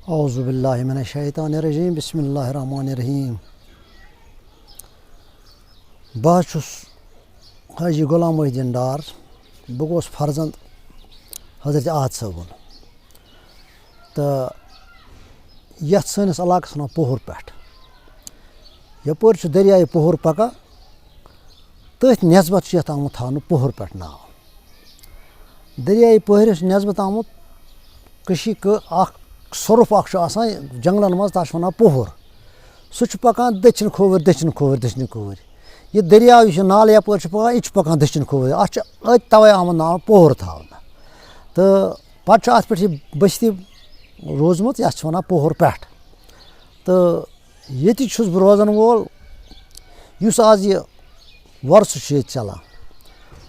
اعوذ باللہ من الشیطان الرجیم بسم اللہ الرحمن الرحیم. بہٕ چھُس حاجی غلام محی الدین ڈار. بہٕ گوس فرزند حضرت عہد صٲبُن تہٕ یَتھ سٲنِس علاقَس وَنان پوہر پٮ۪ٹھ. یَپٲرۍ چھُ دٔریاے پوہر پَکان تٔتھۍ نٮ۪سبت چھُ یَتھ آمُت تھاونہٕ پوہر پٮ۪ٹھ ناو. دٔریاے پوہرِس چھُ نٮ۪سبت آمُت کٔشیٖرِ اَکھ سۄرُپھ اَکھ چھُ آسان جنٛگلَن منٛز تَتھ چھِ وَنان پوہر. سُہ چھُ پَکان دٔچھِنۍ کھووٕرۍ. یہِ دٔریاو یُس یہِ نالہٕ یَپٲرۍ چھُ پَکان یہِ تہِ چھُ پَکان دٔچھِنۍ کھووٕرۍ. اَتھ چھُ أتۍ تَوَے آمُت ناو پوہر تھاونہٕ. تہٕ پَتہٕ چھُ اَتھ پٮ۪ٹھ یہِ بٔستی روٗزمٕژ یَتھ چھِ وَنان پوہر پٮ۪ٹھ. تہٕ ییٚتہِ چھُس بہٕ روزان وول یُس آز یہِ وۄرثہٕ چھُ ییٚتہِ چَلان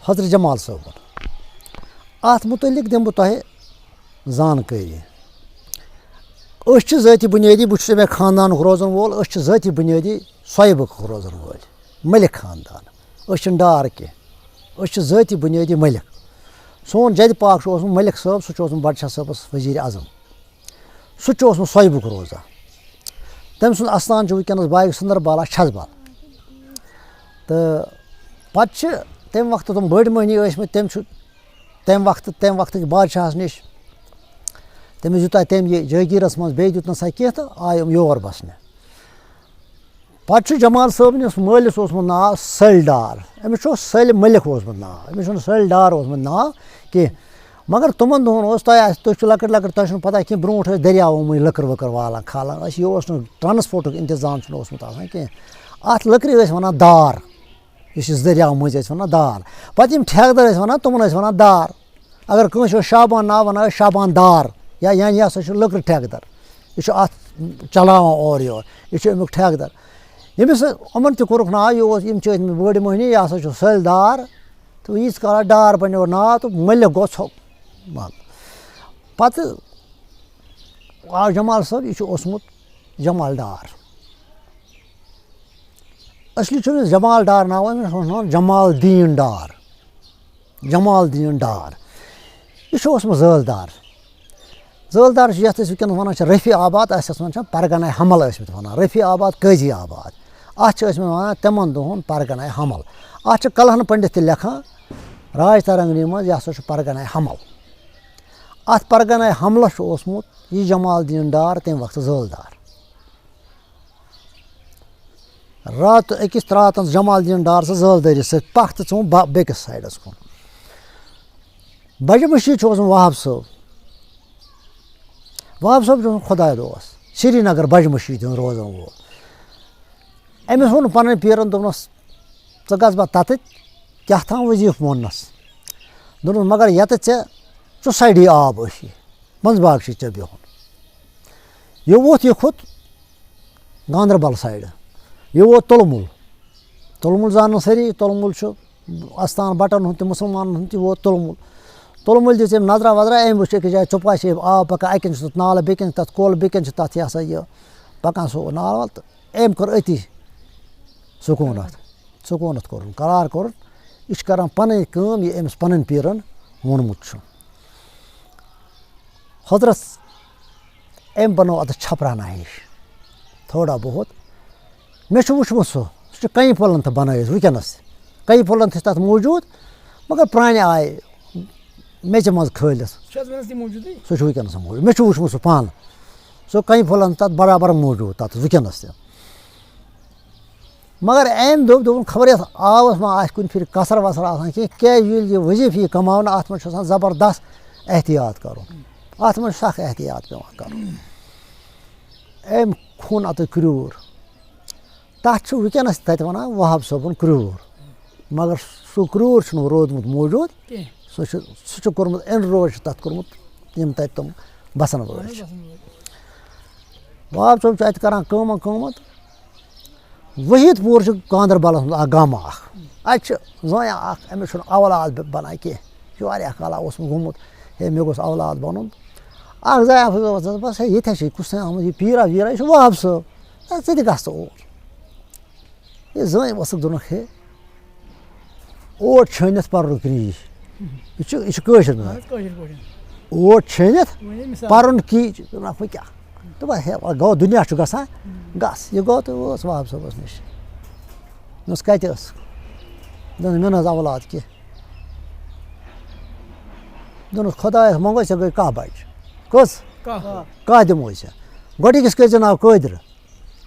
حضرت جمال صٲبُن. اَتھ مُتعلِق دِمہٕ بہٕ تۄہہِ زانکٲری. أسۍ چھِ ذٲتی بُنیٲدی بہٕ چھُس اَمے خاندانُک روزان وول. أسۍ چھِ ذٲتی بُنیٲدی سۄیبُک روزان وٲلۍ مٔلِک خاندان. أسۍ چھِنہٕ ڈار کینٛہہ. أسۍ چھِ ذٲتی بُنیٲدی مٔلِک. سون جدِ پاک چھُ اوسمُت مٔلِک صٲب سُہ چھُ اوسمُت بَڈشاہ صٲبَس ؤزیٖرِ اعظم. سُہ تہِ چھُ اوسمُت سۄیبُک روزان. تٔمۍ سُنٛد اَستان چھُ وٕنکٮ۪نَس بایِک سُندربالا چھَژبَل. تہٕ پَتہٕ چھِ تَمہِ وقتہٕ تِم بٔڑۍ مٔہنی ٲسۍمٕتۍ تٔمۍ چھُ تَمہِ وقتٕکۍ بادشاہَس نِش تٔمِس یوٗتاہ تٔمۍ یہِ جٲگیٖرَس منٛز بیٚیہِ دیُت نہٕ سا کینٛہہ تہٕ آے یِم یور بَسنہِ. پَتہٕ چھُ جمال صٲبنِس مٲلِس اوسمُت ناو سٔلۍ ڈار. أمِس چھُ سٔلۍ مٔلِک اوسمُت ناو. أمِس چھُنہٕ سٔلۍ ڈار اوسمُت ناو کینٛہہ. مگر تِمَن دۄہَن اوس تُہۍ چھُو لۄکٕٹۍ تۄہہِ چھُنہٕ پَتہ کینٛہہ برونٛٹھ ٲسۍ دٔریاوو مٔنٛزۍ لٔکٕر ؤکٕر والان کھالان ٲسۍ. یہِ اوس نہٕ ٹرٛانَسپوٹُک اِنتظام چھُنہٕ اوسمُت آسان کینٛہہ. اَتھ لٔکرِ ٲسۍ وَنان دار. یُس دٔریاو مٔنٛزۍ ٲسۍ وَنان دار. پَتہٕ یِم ٹھیکدَر ٲسۍ وَنان تِمَن ٲسۍ وَنان دار. اگر کٲنٛسہِ اوس شابان ناو وَنان ٲسۍ شابان دار یا یعنی یہِ ہَسا چھُ لٔکرِ ٹھیکدَر. یہِ چھُ اَتھ چلاوان اورٕ یورٕ. یہِ چھُ اَمیُک ٹھیکدَر. ییٚمِس یِمَن تہِ کوٚرُکھ ناو یہِ اوس یِم چھِ ٲسۍمٕتۍ بٔڑۍ مٔہنی یہِ ہَسا چھُ سٔلۍ ڈار. تہٕ ییٖتِس کالَس ڈار بَنیو ناو تہٕ مٔلِک گوٚو ژھوٚپ بنٛد. پَتہٕ آو جمال صٲب یہِ چھُ اوسمُت جمال ڈار. اَصلی چھُ أمِس جمال ڈار ناو أمِس اوس ناو جمال دیٖن ڈار. جمال دیٖن ڈار. یہِ چھُ اوسمُت زٲلۍ دار. زٲلۍ دار چھُ یَتھ أسۍ وٕنکٮ۪نَس وَنان چھِ رفیع آباد اَسہِ ٲس وَنان پَرگناے حمل ٲسۍمٕتۍ وَنان. رفیع آباد قٲضی آباد. اَتھ چھِ ٲسۍمٕتۍ وَنان تِمَن دۄہَن پَرگناے حمل. اَتھ چھِ کلہن پٔنڈِت تہِ لیکھان راج ترنگنی منٛز یہِ ہسا چھُ پَرگناے حمل. اَتھ پَرگناے حملَس چھُ اوسمُت یہِ جمال دیٖن ڈار تَمہِ وقتہٕ زٲلۍ دار. راتہٕ أکِس راتَن جمال دیٖن ڈار سٕنٛز زٲلۍ دٲری سۭتۍ پَکھ تہٕ ژھٕنُن بیٚکِس سایڈَس کُن. بَجہِ مٔشیٖد چھُ اوسمُت وہاب صٲب. وہاب صٲب چھُ اوسمُت خۄداے دوس سرینگر بَجہِ مٔشیٖد ہُنٛد روزان وول. أمِس ووٚن پَنٕنۍ پیٖرَن دوٚپنَس ژٕ گژھ بہٕ تَتٮ۪تھ کیٛاہ تام ؤظیٖفہٕ ووٚننَس. دوٚپنَس مگر یَتَتھ ژےٚ ژُسایڈی آب ٲسی منٛزٕ باغ چھُے ژےٚ بِہُن. یہِ ووٚتھ یہِ کھوٚت گاندربل سایڈٕ. یہِ ووت تُلمُل زانان سٲری. تُلمُل چھُ اَستان بَٹَن ہُنٛد تہِ مُسلمانَن ہُنٛد تہِ ووت تُلمُل. تُلمُلۍ دِژ أمۍ نظرا وَظرا أمۍ وٕچھ أکِس جایہِ ژۄپاے چھِ آب پَکان اَکہِ کِنۍ چھُ تَتھ نالہٕ بیٚیہِ کِنۍ چھِ تَتھ کۄل بیٚیہِ کِنۍ چھِ تَتھ یہِ ہسا یہِ پَکان سُہ نال وال. تہٕ أمۍ کوٚر أتی سکوٗنَت کوٚرُن قرار کوٚرُن. یہِ چھُ کَران پَنٕنۍ کٲم یہِ أمِس پَنٕنۍ پیٖرَن ووٚنمُت چھُ. حضرت أمۍ بَنوو اَتھ چھپرانا ہِش تھوڑا بہت. مےٚ چھُ وٕچھمُت سُہ چھُ کَنہِ پھٔلَن تہِ بَنٲیِتھ وٕنکٮ۪نَس تہِ. کَنہِ پھٔلَن تہِ چھِ تَتھ موٗجوٗد مگر پرٛانہِ آیہِ میٚژِ منٛز کھٲلِتھ. سُہ چھُ وٕنکٮ۪نَس موٗجوٗد. مےٚ چھُ وٕچھمُت سُہ پانہٕ. سُہ کَنہِ پھٔلَن تَتھ برابر موٗجوٗد تَتھ وٕنکٮ۪نَس تہِ. مگر أمۍ دوٚپُن خبر یَتھ آبَس ما آسہِ کُنہِ پھِرِ کَثر وَثر آسان کینٛہہ کیٛازِ ییٚلہِ یہِ ؤظیٖفہٕ یی کَماونہٕ اَتھ منٛز چھُ آسان زبردست احتیاط کَرُن. اَتھ منٛز چھُ سخ احتیاط پٮ۪وان کَرُن. أمۍ کھوٚن اَتھ کرٛیوٗر. تَتھ چھُ وٕنکٮ۪نَس تَتہِ وَنان وہاب صٲبُن کرٛیوٗر. مگر سُہ کرٛیوٗر چھُنہٕ روٗدمُت موٗجوٗد. سُہ چھُ کوٚرمُت اِن روڈ چھُ تَتھ کوٚرمُت یِم تَتہِ تِم بَسَن وٲلۍ چھِ. وہاب صٲب چھُ اَتہِ کَران کٲمَت. ؤحیٖد پوٗر چھُ گاندربَلَس منٛز اَکھ گامہٕ اَکھ. اَتہِ چھِ زٲنیا اَکھ أمِس چھُنہٕ اولاد بَنان کینٛہہ. یہِ چھُ واریاہ کالا اوسمُت گوٚمُت ہے مےٚ گوٚژھ اولاد بَنُن. اَکھ زایا بَس ہے ییٚتہِ چھِ کُس تام آمُت یہِ پیٖرا ویٖرا یہِ چھُ وہاب صٲب. ژٕ تہِ گژھ ژٕ اور. یہِ زٲنۍ ؤژھٕکھ دوٚپنَکھ ہے اور چھٲنِتھ پَرنُک ریٖش. یہِ چھُ کٲشِر اوٹ چھٲنِتھ پَرُن کی ہُہ کیٛاہ دوٚپُس ہے گوٚو دُنیا چھُ گژھان گژھ یہِ گوٚو تہٕ اوس وہاب صٲبَس نِش دوٚپمَس کَتہِ ٲس دوٚپُن مےٚ نہ حظ اولاد کینٛہہ دوٚپنَس خۄدایَس منٛگو ژےٚ گٔے کاہ بَچہِ کٔژ کاہ دِموے ژےٚ گۄڈٕنِکِس کٔرۍ زِ ناو قٲدِر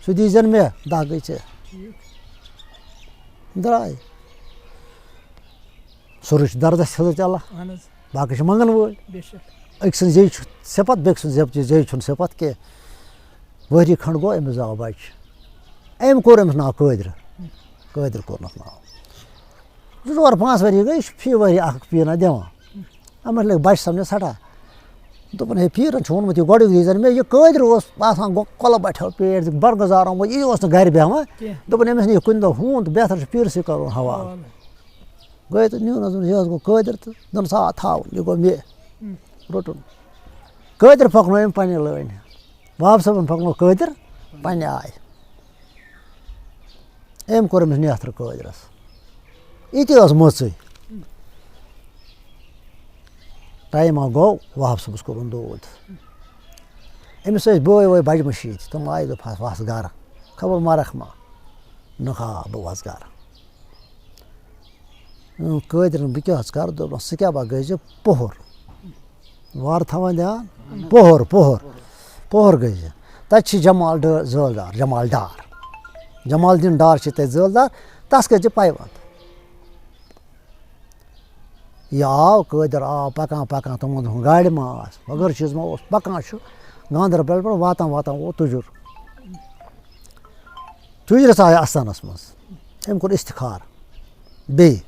سُہ دی زٮ۪ن مےٚ دَہ گٔے ژےٚ درٛاے سورُے چھُ دردَس حضرت اللہ باقٕے چھِ منٛگَن وٲلۍ أکۍ سٕنٛز زیٚیہِ چھُ صفت بیٚکہِ سٕنٛز زیٚیہِ چھُنہٕ صفت کینٛہہ ؤری کھنٛڈ گوٚو أمِس زاو بَچہِ أمۍ کوٚر أمِس ناو قٲدِر کوٚرنَس ناو 2-4 ؤری گٔے یہِ چھُ فی ؤری اَکھ پیٖرا دِوان أمِس لٔگۍ بَچہِ سَمجھنَس سٮ۪ٹھاہ دوٚپُن ہے پیٖرَن چھُ ووٚنمُت یہِ گۄڈٕنیُک دی زَن مےٚ یہِ قٲدِر اوس آسان گوٚو کۄلہٕ بَٹھیو پیٹ برگُزار آمُت یہِ اوس نہٕ گَرِ بیٚہوان دوٚپُن أمِس نہٕ یہِ کُنہِ دۄہ ہوٗن تہٕ بہتر چھُ پیٖرسٕے کَرُن حوالہٕ گٔے تہٕ نیوٗنَس دوٚپُن یہِ حظ گوٚو قٲدِر تہٕ دوٚپنَس آ تھاوُن یہِ گوٚو مےٚ روٚٹُن قٲدِر پَکنوو أمۍ پنٛنہِ لٲنہِ وہاب صٲبَن پَکنوو قٲدِر پنٛنہِ آیہِ أمۍ کوٚر أمِس نیتھرٕ قٲدِرَس یہِ تہِ ٲس مٔژٕے ٹایِما گوٚو وہاب صٲبَس کوٚرُن دود أمِس ٲسۍ بٲے وٲے بَجمہٕ شیٖتھ تِم آیہِ دوٚپہَس وَس گَرٕ خبر مَرَکھ ما نہَ بہٕ وَسہٕ گَرٕ قٲدِرَن بہٕ کیٛاہ حظ کَرٕ دوٚپنَس ژٕ کیٛاہ با گٔے زِ پوٚہُر وارٕ تھاوان دھیان پوٚہُر گٔے زِ تَتہِ چھِ جمال زٲلدار جمال ڈار جمال دیٖن ڈار چھِ تَتہِ زٲلدار تَس کٔرۍ زِ پیوَنٛد یہِ آو قٲدِر آو پَکان پَکان تِمَن دۄہَن گاڑِ ما آسہٕ بغٲر چیٖز ما اوس پَکان چھُ گاندَربَل پٮ۪ٹھ واتان ووت تُجُر تُجرِس آے اَستانَس منٛز أمۍ کوٚر اِستِخار بیٚیہِ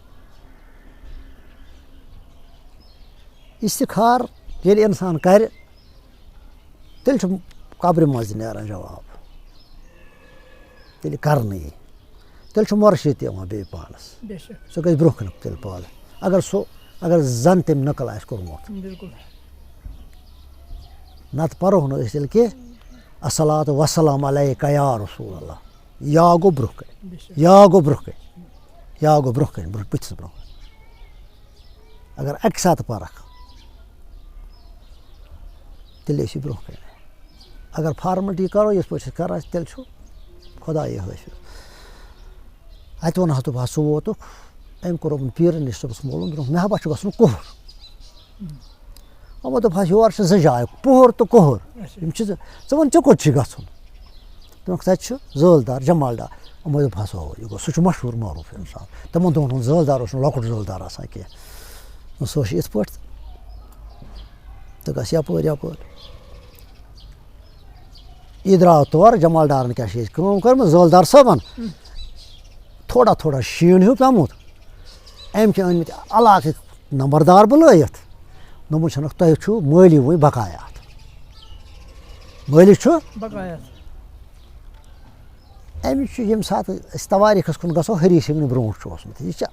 اِستِخار ییٚلہِ اِنسان کَرِ تیٚلہِ چھُ قبرِ منٛز تہِ نیران جواب تیٚلہِ کَرنہٕ یی تیٚلہِ چھُ مُرشِد تہِ یِوان بیٚیہِ پانَس سُہ گژھِ برونٛہہ کُن تیٚلہِ پالہٕ اگر زَن تٔمۍ نقٕل آسہِ کوٚرمُت نَتہٕ پَرو نہٕ أسۍ تیٚلہِ کینٛہہ اَصلاتُ وَسَلام علیکَ یا رسوٗل اللہ یا گوٚو برونٛہہ کَنہِ برونٛہہ کَنہِ بٕتھِس برونٛہہ اگر اَکہِ ساتہٕ پَرَکھ تیٚلہِ ٲسی برونٛہہ کَنہِ اگر فارمَلٹی کَرو یِتھ پٲٹھۍ أسۍ کَران چھِ تیٚلہِ چھُ خۄدایے حٲفِظ اَتہِ ووٚنہَس دوٚپہَس ژٕ ووتُکھ أمۍ کوٚر یِمَن پیٖرَن نِش صُبحَس مولوٗم دوٚپُکھ مےٚ ہا چھُ گژھُن کُہُر یِمو دوٚپہَس یور چھِ 2 جایہِ پوٚہُر تہٕ کُہُر یِم چھِ ژٕ وَن ژےٚ کوٚت چھُے گژھُن دوٚپُکھ تَتہِ چھُ زٲلدار جمال ڈار یِمو دوٚپہَس یہِ گوٚو سُہ چھُ مشہوٗر معروٗف اِنسان تِمَن دۄہَن ہُنٛد زٲلدار اوس نہٕ لۄکُٹ زٲلدار آسان کینٛہہ سُہ اوس یِتھ پٲٹھۍ تہٕ گژھ یَپٲرۍ یہِ درٛاو تورٕ جمال ڈارَن کیٛاہ چھِ ییٚتہِ کٲم کٔرمٕژ زٲلدار صٲبَن تھوڑا شیٖن ہیوٗ پیوٚمُت أمۍ چھِ أنۍمٕتۍ علاقٕکۍ نمبردار بُلٲیِتھ دوٚپمُت چھُنَکھ تۄہہِ چھُو مٲلی وٕنۍ بقایات مٲلِک چھُ أمِس چھُ ییٚمہِ ساتہٕ أسۍ تواریٖخَس کُن گژھو ۂری صٲبنہِ برونٛٹھ چھُ اوسمُت یہِ چھِ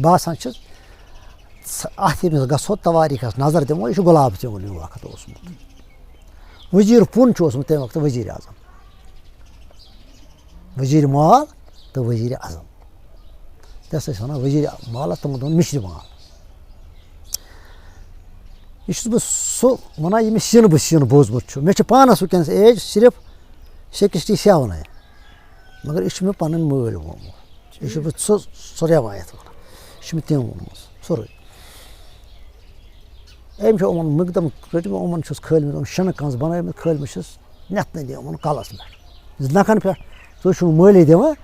باسان چھِ اَتھ ییٚمِس گژھو تواریٖخَس نظر دِمو یہِ چھُ گۄلاب ژوٗنٛٹھ ہیوٗ وقت اوسمُت ؤزیٖر پُن چھُ اوسمُت تَمہِ وقتہٕ ؤزیٖرِ اعظم ؤزیٖرِ مال تہٕ ؤزیٖرِ اعظم تَس ٲسۍ وَنان ؤزیٖرِ مالَس تِمَن دۄہَن مِشرِ مال یہِ چھُس بہٕ سُہ وَنان ییٚمِس سِنہٕ بوٗزمُت چھُ مےٚ چھِ پانَس وٕنۍکٮ۪نَس ایج صرف 67 مگر یہِ چھُ مےٚ پَنٕنۍ مٲلۍ ووٚنمُت یہِ چھُس بہٕ سُہ رٮ۪وایت وَنان یہِ چھُ مےٚ تٔمۍ ووٚنمُت سورُے أمۍ چھُ یِمَن مقدم رٔٹمٕتۍ یِمَن چھُس کھٲلمٕتۍ یِم شِنہٕ کنٛز بَنٲومٕتۍ کھٲلمٕتۍ چھِس نٮ۪تھنہٕ یِمَن کَلَس پٮ۪ٹھ نَکھَن پٮ۪ٹھ تُہۍ چھُو مٲلی دِوان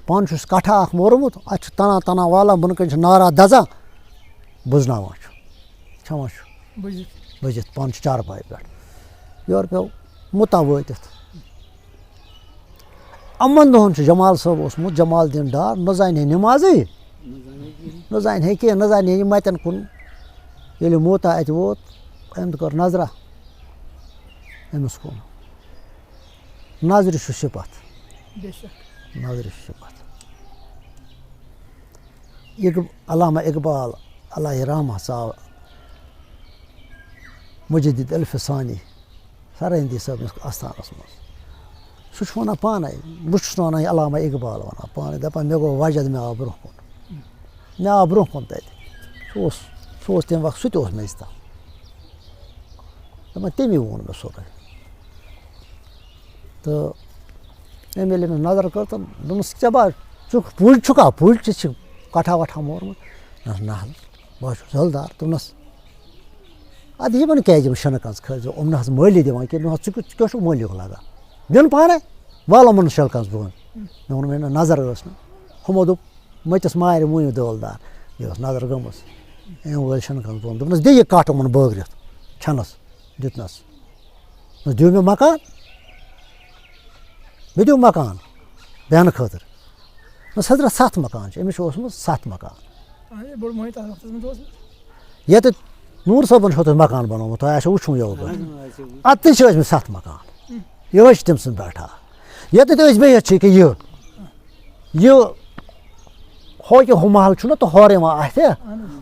پانہٕ چھُس کَٹھا اَکھ مورمُت اَتھ چھُ تَنان والان بۄنہٕ کَنۍ چھُ نارا دَزان بُزناوان چھُ کھٮ۪وان چھُ بٔزِتھ پانہٕ چھُ چارپاے پٮ۪ٹھ یورٕ پیوٚو مُتا وٲتِتھ یِمَن دۄہَن چھُ جمال صٲب اوسمُت جمال دیٖن ڈار نہ زانہِ ہے نٮ۪مازٕے نہ زانہِ ہے کینٛہہ نہ زانہِ ہے یہِ مَتٮ۪ن کُن ییٚلہِ موتا اَتہِ ووت أمۍ کٔر نظرا أمِس کُن نظرِ چھُ صِفت علامہ اقبال علیہ رحمہ ژاو مُجدِد الفِسانی سرہندی صٲبنِس اَستانَس منٛز سُہ چھُ وَنان پانَے بہٕ چھُس نہٕ وَنان یہِ علامہ اقبال وَنان پانَے دَپان مےٚ گوٚو وجد مےٚ آو برونٛہہ کُن تَتہِ سُہ اوس تَمہِ وقتہٕ سُہ تہِ اوس میٚژِ تَل دَپان تٔمی ووٚن مےٚ سورُے تہٕ أمۍ ییٚلہِ أمِس نظر کٔر تہٕ دوٚپمَس ژےٚ با ژٕ پُج چھُکھا پُج ژےٚ چھِ کٹھا وٹھا مورمُت نہ حظ بہٕ حظ چھُس زٔلدار دوٚپنَس اَدٕ یِمن کیٛازِ یِم شِنہٕ کنٛز کھٲلۍزیو یِم نہٕ حظ مٲلی دِوان کینٛہہ مےٚ ژٕ کیٛاہ چھُکھ مٲلیُک لگان دِن پانے والو یِمن شِنہٕ کنٛز بۄن مےٚ ووٚن مےٚ نظر ٲس نہٕ ہُمو دوٚپ مٔتِس مارِ مُہِم دولدار یہِ ٲس نظر گٔمٕژ أمۍ وٲلۍ شِنہٕ کنٛز بۄن دوٚپنَس دِ یہِ کَٹھ یِمن بٲگرِتھ چھَنَس دیُتنَس دِیِو مےٚ مکان مےٚ دِیِو مکان بیٚہنہٕ خٲطرٕ دوٚپمَس حضرت 7 مکان چھِ أمِس چھُ اوسمُت 7 مکان ییٚتہِ نوٗر صٲبن چھُ تۄہہِ مکان بنومُت تۄہہِ آسیو وٕچھمُت یوکُن اَتہِ تہِ چھِ ٲسمٕتۍ 7 مکان یِہوٚے چھِ تٔمۍ سُنٛد بیٹھا ییٚتٮ۪تھ أسۍ بِہِتھ چھِ ییٚکیٛاہ یہِ ہوکہِ ہُہ محل چھُنہ تہٕ ہورٕ یِوان اَتھِ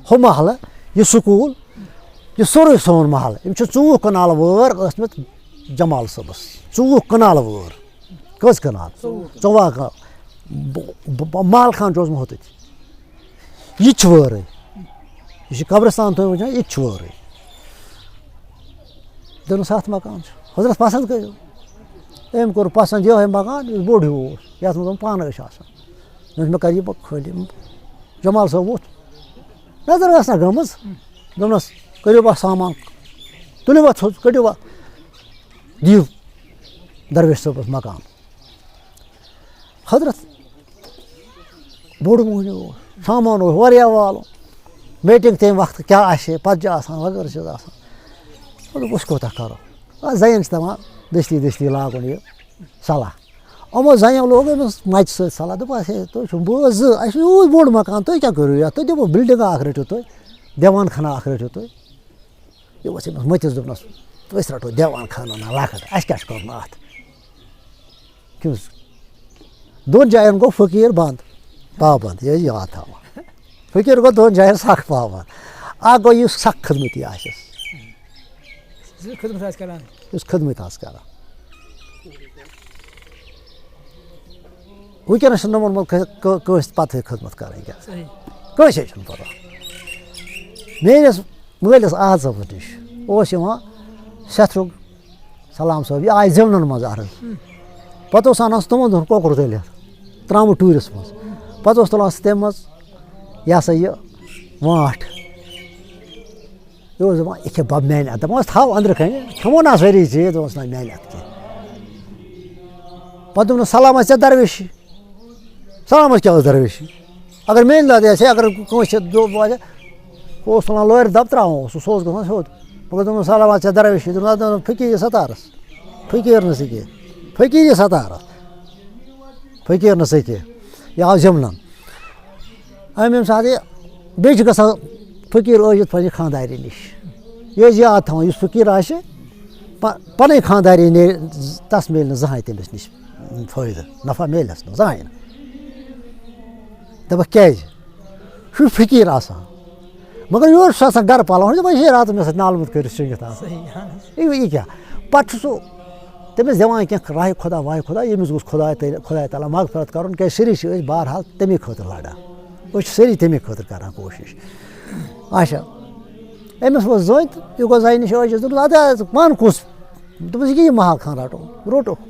ہُہ محلہٕ یہِ سکوٗل یہِ سورُے سون محلہٕ یِم چھِ 24 کنال وٲر ٲسمٕتۍ جمال صٲبَس 24 کنال وٲر کٔژ کنال 14 کنال مال خان چھُ اوسمُت ہوٚتَتھ یہِ تہِ چھِ وٲرٕے یہِ چھِ قبرستان تُہۍ وٕچھان یہِ تہِ چھِ وٲرٕے دوٚپنَس 7 مکان چھُ حضرت پسنٛد کٔرِو أمۍ کوٚر پسنٛد یِہوٚے مکان یُس بوٚڑ ہیوٗ اوس یَتھ منٛز یِم پانہٕ ٲسۍ آسان دوٚپمَس مےٚ کَر یہِ خٲلی جمال صٲب ووٚتھ نظر ٲس نہ گٔمٕژ دوٚپنَس کٔرِو با سامان تُلِو اَتھ تھوٚد کٔڑِو اَتھ دِیِو درویش صٲبَس مکان حضرت بوٚڑ موہنیوٗ اوس سامان اوس واریاہ والُن میٹِنٛگ تَمہِ وقتہٕ کیٛاہ آسہِ ہے پَتہٕ چھِ آسان وغٲرٕ چھِ آسان دوٚپ أسۍ کوٗتاہ کَرو زَنٮ۪ن چھِ دَپان دٔستی دٔستی لاگُن یہِ صلاح یِمو زَنٮ۪و لوگ أمِس مَچہِ سۭتۍ صلاح دوٚپُس ہے تُہۍ چھُو بٲژ 2 اَسہِ چھُ یوٗت بوٚڑ مکان تُہۍ کیٛاہ کٔرِو یَتھ تُہۍ دِمو بِلڈِنٛگا اَکھ رٔٹِو تُہۍ دیوان خانہ اَکھ رٔٹِو تُہۍ یہِ اوس أمِس مٔتِس دوٚپنَس أسۍ رَٹو دیوان خانہ نہ لۄکٕٹ اَسہِ کیٛاہ چھُ کَرُن اَتھ کیُس 2 جایَن گوٚو فقیٖر بنٛد پابنٛد یہِ ٲسۍ یاد تھاوان فقیٖر گوٚو 2 جایَن سخ پابنٛد اَکھ گوٚو یُس سخ خدمٔتی آسٮ۪س یُس خدمت آسہِ کران وٕنکٮ۪نَس چھُنہٕ ووٚنمُت کٲنٛسہِ پَتہٕ خدمت کَرٕنۍ کیٛاہ کٲنٛسے چھُنہٕ پَتہ میٲنِس مٲلِس آز صٲبَس نِش اوس یِوان سٮ۪تھرُک سلام صٲب یہِ آے زِونَن منٛز عرض پَتہٕ اوس اَنان سُہ تِمَن دۄہَن کۄکُر تٔلِتھ ترٛامُت ٹوٗرِس منٛز پَتہٕ اوس تُلان سُہ تَمہِ منٛز یہِ ہسا یہِ وانٛٹھ یہِ اوس دَپان یہِ کھے بَب میٛانہِ اَتھٕ دَپان ٲسۍ تھاو أنٛدرٕ کَنہِ کھٮ۪مو نا سٲری چیٖز دوٚپمَس نہ میٛانہِ اَتھٕ کینٛہہ پَتہٕ دوٚپنَس سلام آسہِ ژےٚ درویشی سلام کیٛاہ اوس درویشی اگر میٛانہِ دادِ آسہِ ہے اگر کٲنٛسہِ دوٚپ آسہِ ہُہ اوس تُلان لورِ دَب ترٛاوان اوس سُہ اوس گژھان سیوٚد مگر دوٚپمَس سلام آسہِ ژےٚ درویشی دوٚپمَس فقیٖر ستارَس فقیٖر نہٕ سُہ کینٛہہ فقیٖر ستارَس فقیٖر نہٕ سُہ کینٛہہ یہِ آو زِمنَن ییٚمہِ ساتہٕ یہِ بیٚیہِ چھِ گژھان فقیٖر ٲسِتھ پنٛنہِ خانٛدارِ نِش یہِ ٲسۍ یاد تھاوان یُس فقیٖر آسہِ پَنٕنۍ خانٛداری نیرِ تَس میلہِ نہٕ زٕہٕنۍ تٔمِس نِش فٲیدٕ نفع میلٮ۪س نہٕ زٕہٕنۍ نہٕ دَپَکھ کیٛازِ یہِ چھُ فقیٖر آسان مگر یورٕ چھُس آسان گرٕ پَلو دَپان یہِ ہے راتَس مےٚ سۭتۍ نالہٕ مٔت کٔرِتھ شٔنٛگِتھ آسان یہِ کیٛاہ پَتہٕ چھُ سُہ تٔمِس دِوان کینٛہہ راہہِ خۄدا واہہِ خۄدا ییٚمِس گوٚژھ خۄداے تعالیٰ مغفرت کَرُن کیٛازِ سٲری چھِ أسۍ بہرحال تَمی خٲطرٕ لَڑان أسۍ چھِ سٲری تَمی خٲطرٕ کَران کوٗشِش اچھا أمِس ووت زٔنۍ تہٕ یہِ گوٚو زَنہِ نِش ٲجِس دوٚپُس اَدٕ پانہٕ کُس دوٚپُس یہِ کیٛاہ یہِ محل خان روٚٹُکھ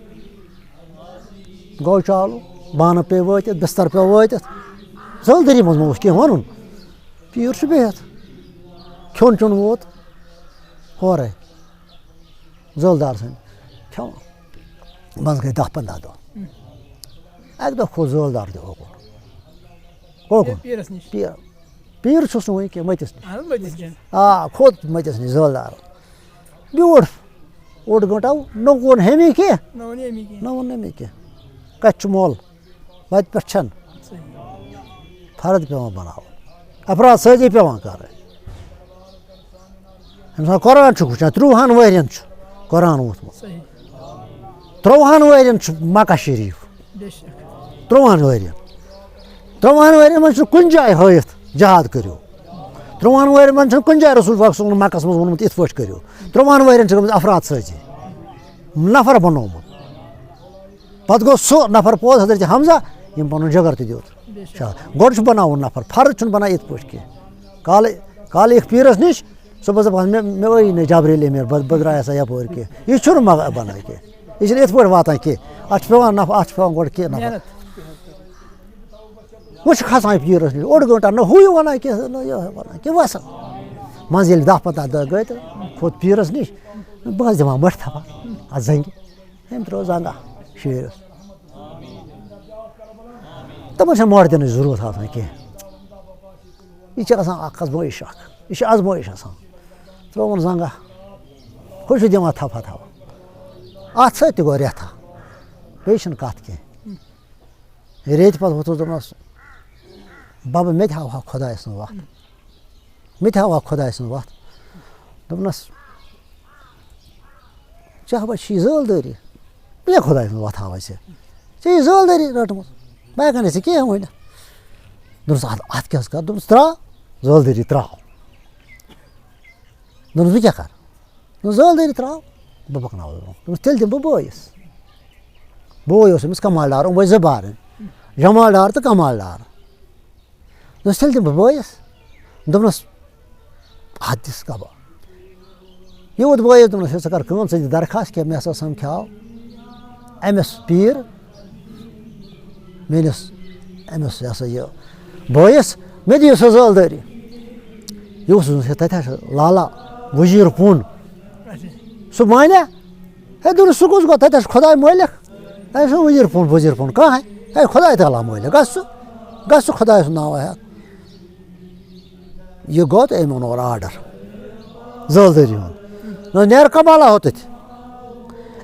گوٚو چالوٗ بانہٕ پیٚیہِ وٲتِتھ بِستر پیوٚو وٲتِتھ زٔلدٔری منٛز ما اوس کینٛہہ وَنُن پیٖر چھُ بِہِتھ کھیوٚن چیوٚن ووت ہورَے زٲلدار سٕنٛدۍ کھٮ۪وان منٛزٕ گٔے 10-15 دۄہ اَکہِ دۄہ کھوٚت زٲلدار تہِ ہوکُن پیٖر چھُس نہٕ وٕنہِ کینٛہہ مٔتِس نِش آ کھوٚت مٔتِس نِش زٲلدار بیوٗٹھ اوٚڑ گٲنٛٹا نہ ووٚن ہیٚمی کینٛہہ نہ ووٚن أمی کینٛہہ کَتہِ چھُ مۄل وَتہِ پٮ۪ٹھ چھَنہٕ فرٕد پٮ۪وان بَناوُن اَفراد سٲزی پٮ۪وان کَرٕنۍ أمۍ ساتہٕ قۄران چھُکھ وٕچھان 30 ؤرۍیَن چھُ قۄران ووتمُت 30 ؤرۍیَن چھُ مکہ شریٖف 30 ؤرۍیَن 30 ؤرۍیَن منٛز چھُنہٕ کُنہِ جایہِ ہٲیِتھ جہاد کٔرِو 30 ؤرۍیَن منٛز چھُنہٕ کُنہِ جایہِ رسول پاک صلی اللہ علیہ وسلم مکَس منٛز ووٚنمُت یِتھ پٲٹھۍ کٔرِو 30 ؤرۍیَن چھِ گٔمٕژ اَفراد سٲزی نفر بنومُت پَتہٕ گوٚو سُہ نفر پوٚز حضرت حمزہ یِم پَنُن جگر تہِ دیُت گۄڈٕ چھُ بَناوُن نفر فرٕد چھُنہٕ بَنان یِتھ پٲٹھۍ کینٛہہ کالہٕ یِکھ پیٖرَس نِش صبح مےٚ ٲیی نہٕ جبریل امیر بہٕ درٛایس یپٲرۍ کینٛہہ یہِ چھُنہٕ بنان کینٛہہ یہِ چھُنہٕ یِتھ پٲٹھۍ واتان کینٛہہ اَتھ چھُ پیٚوان نفر اَتھ چھُ پیٚوان گۄڈٕ کینٛہہ نفر وۄنۍ چھُ کھسان پیٖرس نِش اوٚڑ گٲنٛٹہٕ نہ ہُے ونان کینٛہہ نہ یِہوے ونان کینٛہہ وسان منٛزٕ ییٚلہِ 10-15 دۄہ گٔے تہٕ کھوٚت پیٖرس نِش بہٕ حظ دِوان مٔٹھۍ تھپا اَتھ زنٛگہِ أمۍ ترٛٲو زنٛگا شیٖرِتھ تِمن چھنہٕ مۄٹھ دِنٕچ ضروٗرت آسان کینٛہہ یہِ چھِ آسان اکھ ازمٲیش اکھ یہِ چھِ ازمٲیش آسان ترٛووُن زنٛگا ہُہ چھُ دِوان تھپا اَتھ سۭتۍ تہِ گوٚو رٮ۪تھا بیٚیہِ چھِنہٕ کَتھ کینٛہہ ریٚتۍ پتہٕ ووٚتھُس دوٚپنس ببا مےٚ تہِ ہاوہا خۄداے سٕنٛز وَتھ مےٚ تہِ ہاوہا خۄداے سٕنٛز وَتھ دوٚپنس ژےٚ ہا چھِ یہِ زٲلدٲری بہٕ کیٛاہ خۄداے سٕنٛز وَتھ ہاوے ژےٚ ژےٚ یہِ زٲلدٲری رٔٹمٕژ بہٕ ہٮ۪کہٕ نہٕ ژےٚ کینٛہہ ؤنِتھ دوٚپنس اَتھ کیٛاہ حظ کَرٕ دوٚپنس ترٛاو زٲلدٲری ترٛاو دوٚپنس بہٕ کیٛاہ کَرٕ دوٚپنس زٲلدٲری ترٛاو بہٕ پکناوس برونٛہہ دوٚپنس تیٚلہِ دِمہٕ بہٕ بٲیِس بوے اوس أمِس کمال ڈار یِم ٲسۍ 2 بارٕنۍ جمال ڈار تہٕ کمال ڈار دوٚپنس تیٚلہِ دِمہٕ بہٕ بٲیِس دوٚپنس اَتھ دِس کبا یوٗت بٲیِس دوٚپنس ہے ژٕ کر کٲم ژٕ دِ درخاست کینٛہہ مےٚ ہسا سمکھاو أمِس پیٖر میٲنِس أمِس یہِ ہسا یہِ بٲیِس مےٚ دِیِو سۄ زٲلدٲری یہِ اوس تتہِ حظ چھُ لالا وزیٖر پوٗن سُہ مانیٛا ہے دوٚپنس سُہ کُس گوٚو تتہِ حظ چھُ خۄداے مٲلِک ہے سُہ وزیٖر پوٗن کانٛہہ ہے خۄداے تعالیٰ مٲلِک گژھ ژٕ خۄداے سُنٛد ناوا ہٮ۪تھ یہِ گوٚو تہٕ أمۍ اوٚن اورٕ آرڈر زٲلدٲری ہُنٛد نیرٕ کمالا ہوٚتٕتھۍ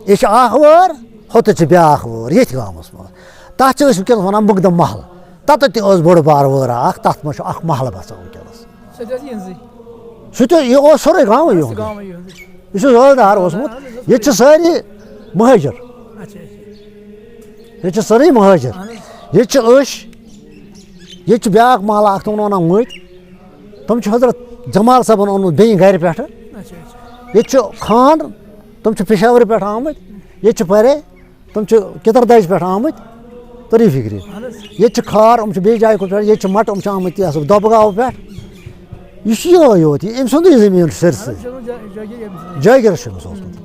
یہِ چھِ اکھ وٲر ہوٚتٕتھ چھِ بیٛاکھ وٲر ییٚتھۍ گامس منٛز تتھ چھِ أسۍ وٕنکیٚنس ونان مُقدم محل تتٮ۪تھ تہِ ٲس بٔڑ بار وٲرا اکھ تتھ منٛز چھُ اکھ محلہٕ بسان وٕنکیٚنس سُہ تہِ یہِ اوس سورُے گامٕے یِہُنٛد یہِ چھُ زٲلدار اوسمُت ییٚتہِ چھِ سٲری مہٲجر ییٚتہِ چھِ سٲری مہٲجر ییٚتہِ چھِ أسۍ ییٚتہِ چھُ بیٛاکھ محلہٕ اکھ تِمن ونان مٔٹۍ تِم چھِ حضرت جمال صٲبن اوٚنمُت بیٚنہِ گرِ پٮ۪ٹھٕ ییٚتہِ چھُ خان تِم چھِ پشاورٕ پٮ۪ٹھ آمٕتۍ ییٚتہِ چھِ پرے تِم چھِ کِتر دَجہِ پٮ۪ٹھ آمٕتۍ تٔری فِکرِ ییٚتہِ چھِ کھار یِم چھِ بیٚیہِ جایہِ کُن پٮ۪ٹھ ییٚتہِ چھِ مٹہٕ یِم چھِ آمٕتۍ یہِ دۄبہٕ گاوٕ پٮ۪ٹھ یہِ چھُ یِہوے یوت یہِ أمۍ سُنٛدُے زٔمیٖن چھُ سٲرسٕے جٲگیٖرس چھُ أمِس اوسمُت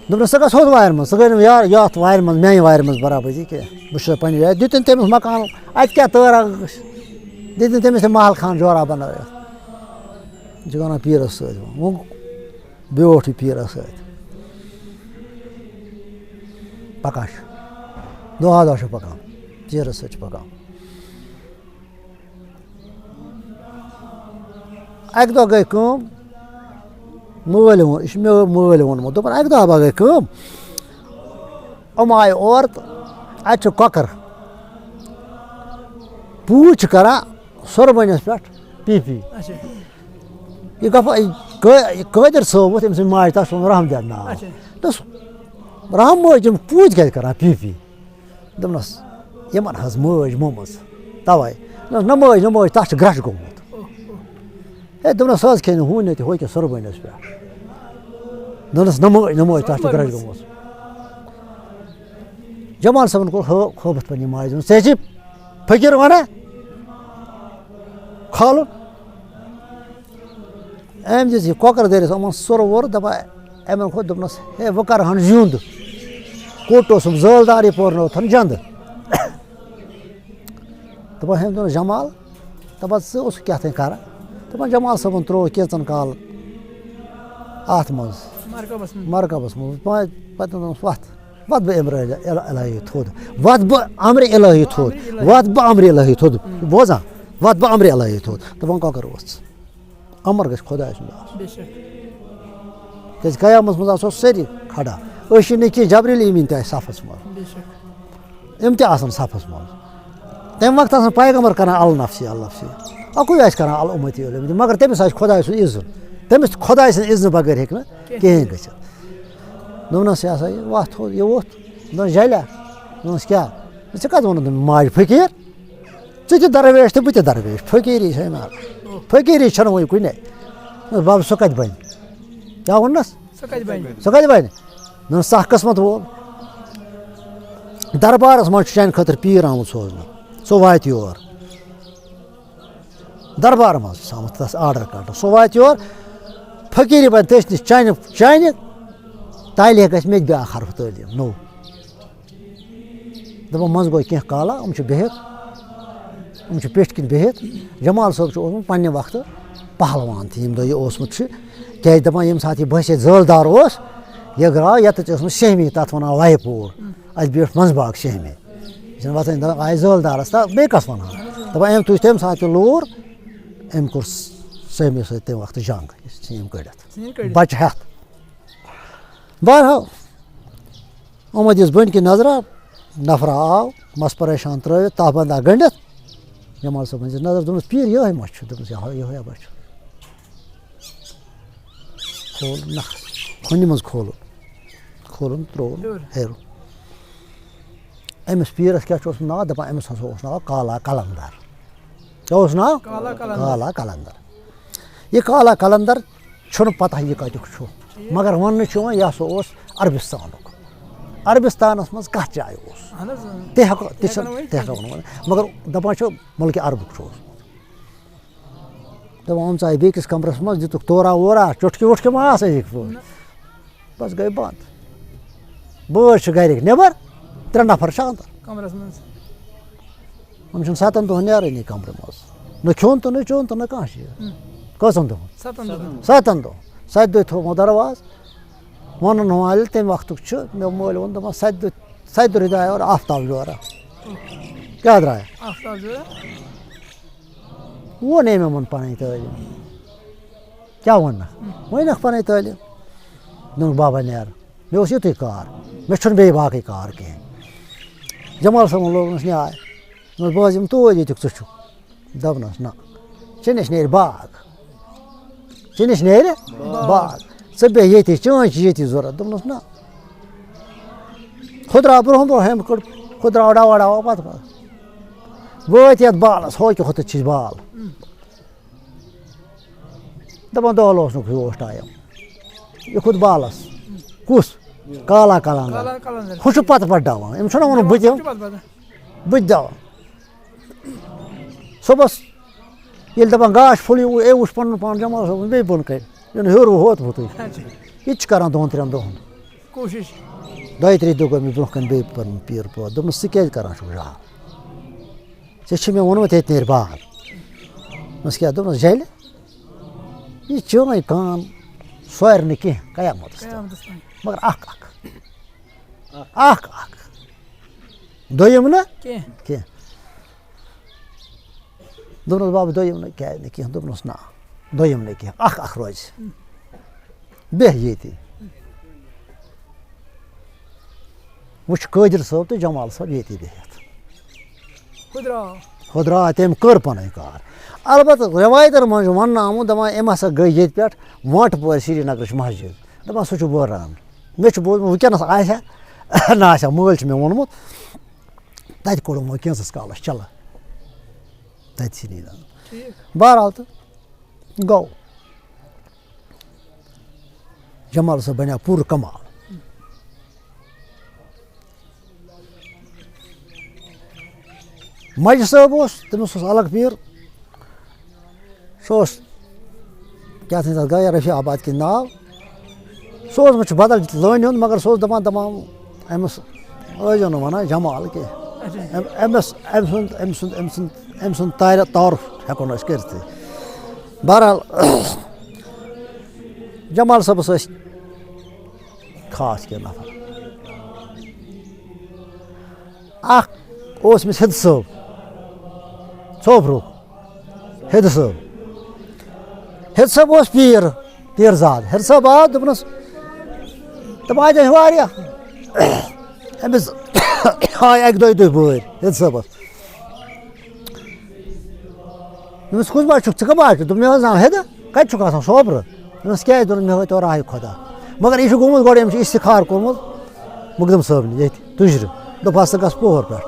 دوٚپنس ژٕ گژھ ہُتھ وارِ منٛز ژٕ گٔے نہٕ یتھ وارِ منٛز میانہِ وارِ منٛز برابٔدی کینٛہہ بہٕ چھُس پننہِ جایہِ دِتُن تٔمِس مکان اتہِ کیٛاہ تٲرا دِتُن تٔمِس تہِ محل خان جورا بنٲیِتھ یہِ چھُ ونان پیٖرس سۭتۍ وۄنۍ بیوٗٹھ یہِ پیٖرس سۭتۍ پکان چھُ دۄہ چھُ پکان پیٖرس سۭتۍ چھُ پکان اکہِ دۄہ گٔے کٲم مٲلۍ ووٚن یہِ چھُ مےٚ مٲلۍ ووٚنمُت دوٚپُن اکہِ دۄہ گٔے کٲم یِم آیہِ اورٕ تہٕ اتہِ چھِ کۄکر پوٗتۍ چھِ کران سۄربٔنِس پٮ۪ٹھ پی یہِ قٲدِر صٲب ووٚتھ أمۍ سٕنٛدِ ماجہِ تتھ چھُ ووٚنمُت رحمدیٖن ناو دوٚپُس رحم مٲج یِم پوٗتۍ کیٛازِ کران پی دوٚپنس یِمن حظ مٲج موٚمٕژ تَوے نہ مٲج تتھ چھُ گرٛٮ۪ش گوٚمُت ہے دوٚپنس سُہ حظ کھیٚیہِ نہٕ ہوٗنۍ تہِ ہوٚکہِ سۄربٔنِس پٮ۪ٹھ دوٚپنس نہ مٲج تتھ چھُ گرٛٮ۪ش گوٚمُت جمال صٲبن کوٚر ہٲبتھ پننہِ ماجہِ دوٚپُن ژےٚ چھِ فقیٖر ونان کھالُن أمۍ دِژ یہِ کۄکر دٲرِتھ یِمن سُر وُر دپان أمۍ کھوٚت دوٚپنس ہے وۄنۍ کرہن زیُنٛد کوٚٹ اوسُم زٲلدار یہِ پورنوتھن جنٛدٕ دپان أمۍ دوٚپنس جمال دپان ژٕ اوسُکھ کیٛاہ تانۍ کران دپان جمال صٲبن ترٛوو کینٛژن کال اتھ منٛز مرکبس منٛز پتہٕ دوٚپنس وتھ بہٕ امرِ الہی تھوٚد وتھ بہٕ امرِ الہی تھوٚد بوزان وتھ بہٕ امرِ الہی تھوٚد دپان کۄکر اوس امر گژھِ خۄداے سُنٛد آسُن کیٛازِ قیامس منٛز آسو سٲری کھڑا أسۍ چھِ نہٕ کینٛہہ جبریٖل امیٖن تہِ آسہِ صفس منٛز یِم تہِ آسن صفس منٛز تمہِ وقتہٕ آسان پیغمبر کران النفسی اکُے آسہِ کران الامتی مگر تٔمِس آسہِ خۄداے سُنٛد اِذن تٔمِس خۄداے سٕنٛدِ اِذنہٕ بغٲر ہیٚکہِ نہٕ کِہیٖنۍ گٔژھِتھ دوٚپنس یہِ ہسا یہِ وتھ تھوٚد یہِ ووٚتھ دوٚپنس جَلیا دوٚپنس کیٛاہ ژےٚ کتھ ووٚنُتھ ماجہِ فقیٖر ژٕ تہِ درویش تہٕ بہٕ تہِ درویش فقیٖری چھے مےٚ فقیٖری چھنہٕ وۄنۍ کُنے بب سُہ کتہِ بنہِ کیٛاہ ووٚننس سُہ کتہِ بنہِ دوٚپنس سکھ قٕسمت وول دربارس منٛز چھُ چانہِ خٲطرٕ پیٖر آمُت سوزنہٕ سُہ واتہِ یور دربار منٛز چھُ آمُت تس آرڈر کڑنہٕ سُہ واتہِ یور فقیٖری بَنہِ تٔسۍ نِش چانہِ تالہِ گژھِ مےٚ تہِ بیٛاکھ حرف تعلیٖم نوٚو دَپان منٛزٕ گوٚو کینٛہہ کالا یِم چھِ بِہِتھ یِم چھِ پیٚٹھۍ کِنۍ بِہِتھ جمال صٲب چھُ اوسمُت پنٛنہِ وقتہٕ پہلوان تہِ ییٚمہِ دۄہ یہِ اوسمُت چھُ کیٛازِ دَپان ییٚمہِ ساتہٕ یہِ بٲسِتھ زٲلدار اوس یہِ درٛاو یَتَتھ چھِ ٲسمٕژ سہمی تَتھ وَنان وَیہِ پوٗر اَسہِ بیٖٹھ منٛزٕ باغ سہمی یہِ چھِنہٕ وَسان دَپان آیہِ زٲلدارَس تہٕ بیٚیہِ کَس وَنان دَپان أمۍ تُج تَمہِ ساتہٕ تہِ لوٗر أمۍ کوٚر سہمی سۭتۍ تَمہِ وقتہٕ جنٛگ یہِ ژھٕنۍ أمۍ کٔڑِتھ بَچہِ ہٮ۪تھ بہرحال یِمو دِژ بٔنۍ کِنۍ نظرا نفرا آو مَس پریشان ترٛٲوِتھ تَپھ بنٛدا گٔنڈِتھ جمال صٲبن دِژ نظر دوٚپمَس پیٖر یِہوٚے ما چھُ دوٚپمَس یِہوٚے ہا چھُ کھولُن نَکھٕ ہُنہِ منٛز کھولُن ترٛووُن ہیوٚر أمِس پیٖرَس کیٛاہ چھُ اوسمُت ناو دَپان أمِس ہسا اوس ناو کالا کلندر کیٛاہ اوس ناو کالا کلندر یہِ کالا کلندر چھُنہٕ پتہ یہِ کَتیُک چھُ مگر وَننہٕ چھُ یِوان یہِ ہسا اوس عربِستانُک عربِستانَس منٛز کَتھ جایہِ اوس تہِ ہٮ۪کو نہٕ ؤنِتھ مگر دَپان چھِ مُلکہِ عربُک چھُ اوسمُت دَپان ژاے بیٚکِس کمرَس منٛز دِتُکھ تورا وورا چُٹھکہِ وُٹھکہِ ما آسان یِتھ پٲٹھۍ بَس گٔے بنٛد بٲژ چھِ گرِکۍ نٮ۪بر 3 نفر چھِ اَندر یِم چھِنہٕ 7 دۄہَن نیرٲنی کمرٕ منٛز نہ کھیوٚن تہٕ نہ چیوٚن تہٕ نہ کانٛہہ چیٖز کٔژَن دۄہَن 7 دۄہَن 7 دۄہہِ تھوٚومو دروازٕ وَنُن والہِ تَمہِ وقتُک چھُ مےٚ مٲلۍ ووٚن دَپان 7 دۄہہِ درٛاے اورٕ آفتاب جورا کیٛاہ درٛاے ووٚنے مےٚ ووٚن پَنٕنۍ تعلیٖم کیٛاہ ووٚننَکھ ؤنِکھ پَنٕنۍ تعلیٖم دوٚپُکھ بابا نیرٕ مےٚ اوس یُتُے کار مےٚ چھُنہٕ بیٚیہِ باقٕے کار کِہیٖنۍ جمال صٲبن لوگنَس نیاے دوٚپنَس بہٕ حظ یِمہٕ توٗرۍ ییٚتیُک ژٕ چھُکھ دوٚپنَس نہ ژےٚ نِش نیرِ باغ ژٕ بیٚہہ ییٚتی چٲنۍ چھِ ییٚتی ضوٚرَتھ دوٚپنَس نہ کھُدراو برونٛہہ ہیٚمہِ کٔڑ کھُدراو ڈَوا پَتہٕ وٲتۍ یَتھ بالَس ہوکہِ ہوٚتَتھ چھِس بال دَپان دۄہلہِ اوسنُکھ ہیوٗش ٹایم یہِ کھوٚت بالَس کُس کالا کلندر ہُہ چھُ پَتہٕ ڈَوان أمۍ چھُنہ ووٚنمُت بہٕ تہِ دِوان صُبحس ییٚلہِ دَپان گاش پھوٚل یہِ وٕچھ پَنُن پان جمال صٲبَن بیٚیہِ بۄن کَنہِ یہِ نہٕ ہیوٚر ووت وُتُے یہِ تہِ چھِ کَران 2-3 دۄہَن کوٗشِش 2-3 دۄہ گوٚو مےٚ برونٛہہ کَنہِ بیٚیہِ پَنُن پیٖر پٲدٕ دوٚپمَس ژٕ کیٛازِ کَران چھُکھ جال ژےٚ چھِ مےٚ ووٚنمُت ییٚتہِ نیرِ باغ دوٚپمَس کیٛاہ دوٚپمَس جَلہِ یہِ چٲنۍ کٲم سورِ نہٕ کینٛہہ قیامَتَس تام مگر اَکھ دوٚیِم نہٕ کینٛہہ دوٚپنَس بابا دوٚیِم نہٕ کیٛازِ نہٕ کینٛہہ دوٚپنَس نہ دوٚیِم نہٕ کینٛہہ اَکھ روزِ بیٚہہ ییٚتی وٕچھ قٲدِر صٲب تہٕ جمال صٲب ییٚتی بِہِتھ ہُدراو تٔمۍ کٔر پَنٕنۍ کار البتہ رٮ۪وایتَن منٛز چھُ وَننہٕ آمُت دَپان أمۍ ہسا گٔے ییٚتہِ پٮ۪ٹھ وانٛٹہٕ پورِ سرینگرٕچ مسجد دَپان سُہ چھُ بٲران مےٚ چھُ بوٗزمُت وٕنکٮ۪نَس آسہِ ہا نہ آسہِ ہا مٲلۍ چھُ مےٚ ووٚنمُت تَتہِ کوٚڑُم وۄنۍ کینٛژَس کالَس چلو تَتہِ سرینگر بہرحال تہٕ گوٚو جمال صٲب بَنیو پوٗرٕ کمال مَجہِ صٲب اوس تٔمِس اوس الگ پیٖر سُہ اوس کیٛاہ تھانۍ تَتھ گٔے رفیع آباد کِنۍ ناو سُہ اوسمُت چھُ بدل لٲنہِ ہُنٛد مگر سُہ اوس دَپان أمِس ٲسۍزیو نہٕ وَنان جمال کینٛہہ أمۍ سُنٛد تعارُف ہٮ۪کو نہٕ أسۍ کٔرِتھٕے بہرحال جمال صٲبَس ٲسۍ خاص کینٛہہ نفر اَکھ اوس أمِس ہِدٕ صٲب ژھوپرُک ہِدٕ صٲب اوس پیٖر زاد ہِدٕ صٲب آو دوٚپنَس تِم آے تٔمۍ واریاہ أمِس آے 1-2 دۄہ بٲرۍ ہِدٕ صٲبَس دوٚپمَس کُس بَچہِ چھُکھ ژٕ کَم بَچہِ دوٚپ مےٚ حظ ناو ہِدٕ کَتہِ چھُکھ آسان سوپرٕ دوٚپمَس کیٛازِ دوٚپُن مےٚ ہٲیتو راہہِ خۄدا مگر یہِ چھُ گوٚمُت گۄڈٕ أمۍ چھُ اِستِخار کوٚرمُت مُقدم صٲبنہِ ییٚتہِ تُجرِ دوٚپہَس ژٕ گژھ پوہر پٮ۪ٹھ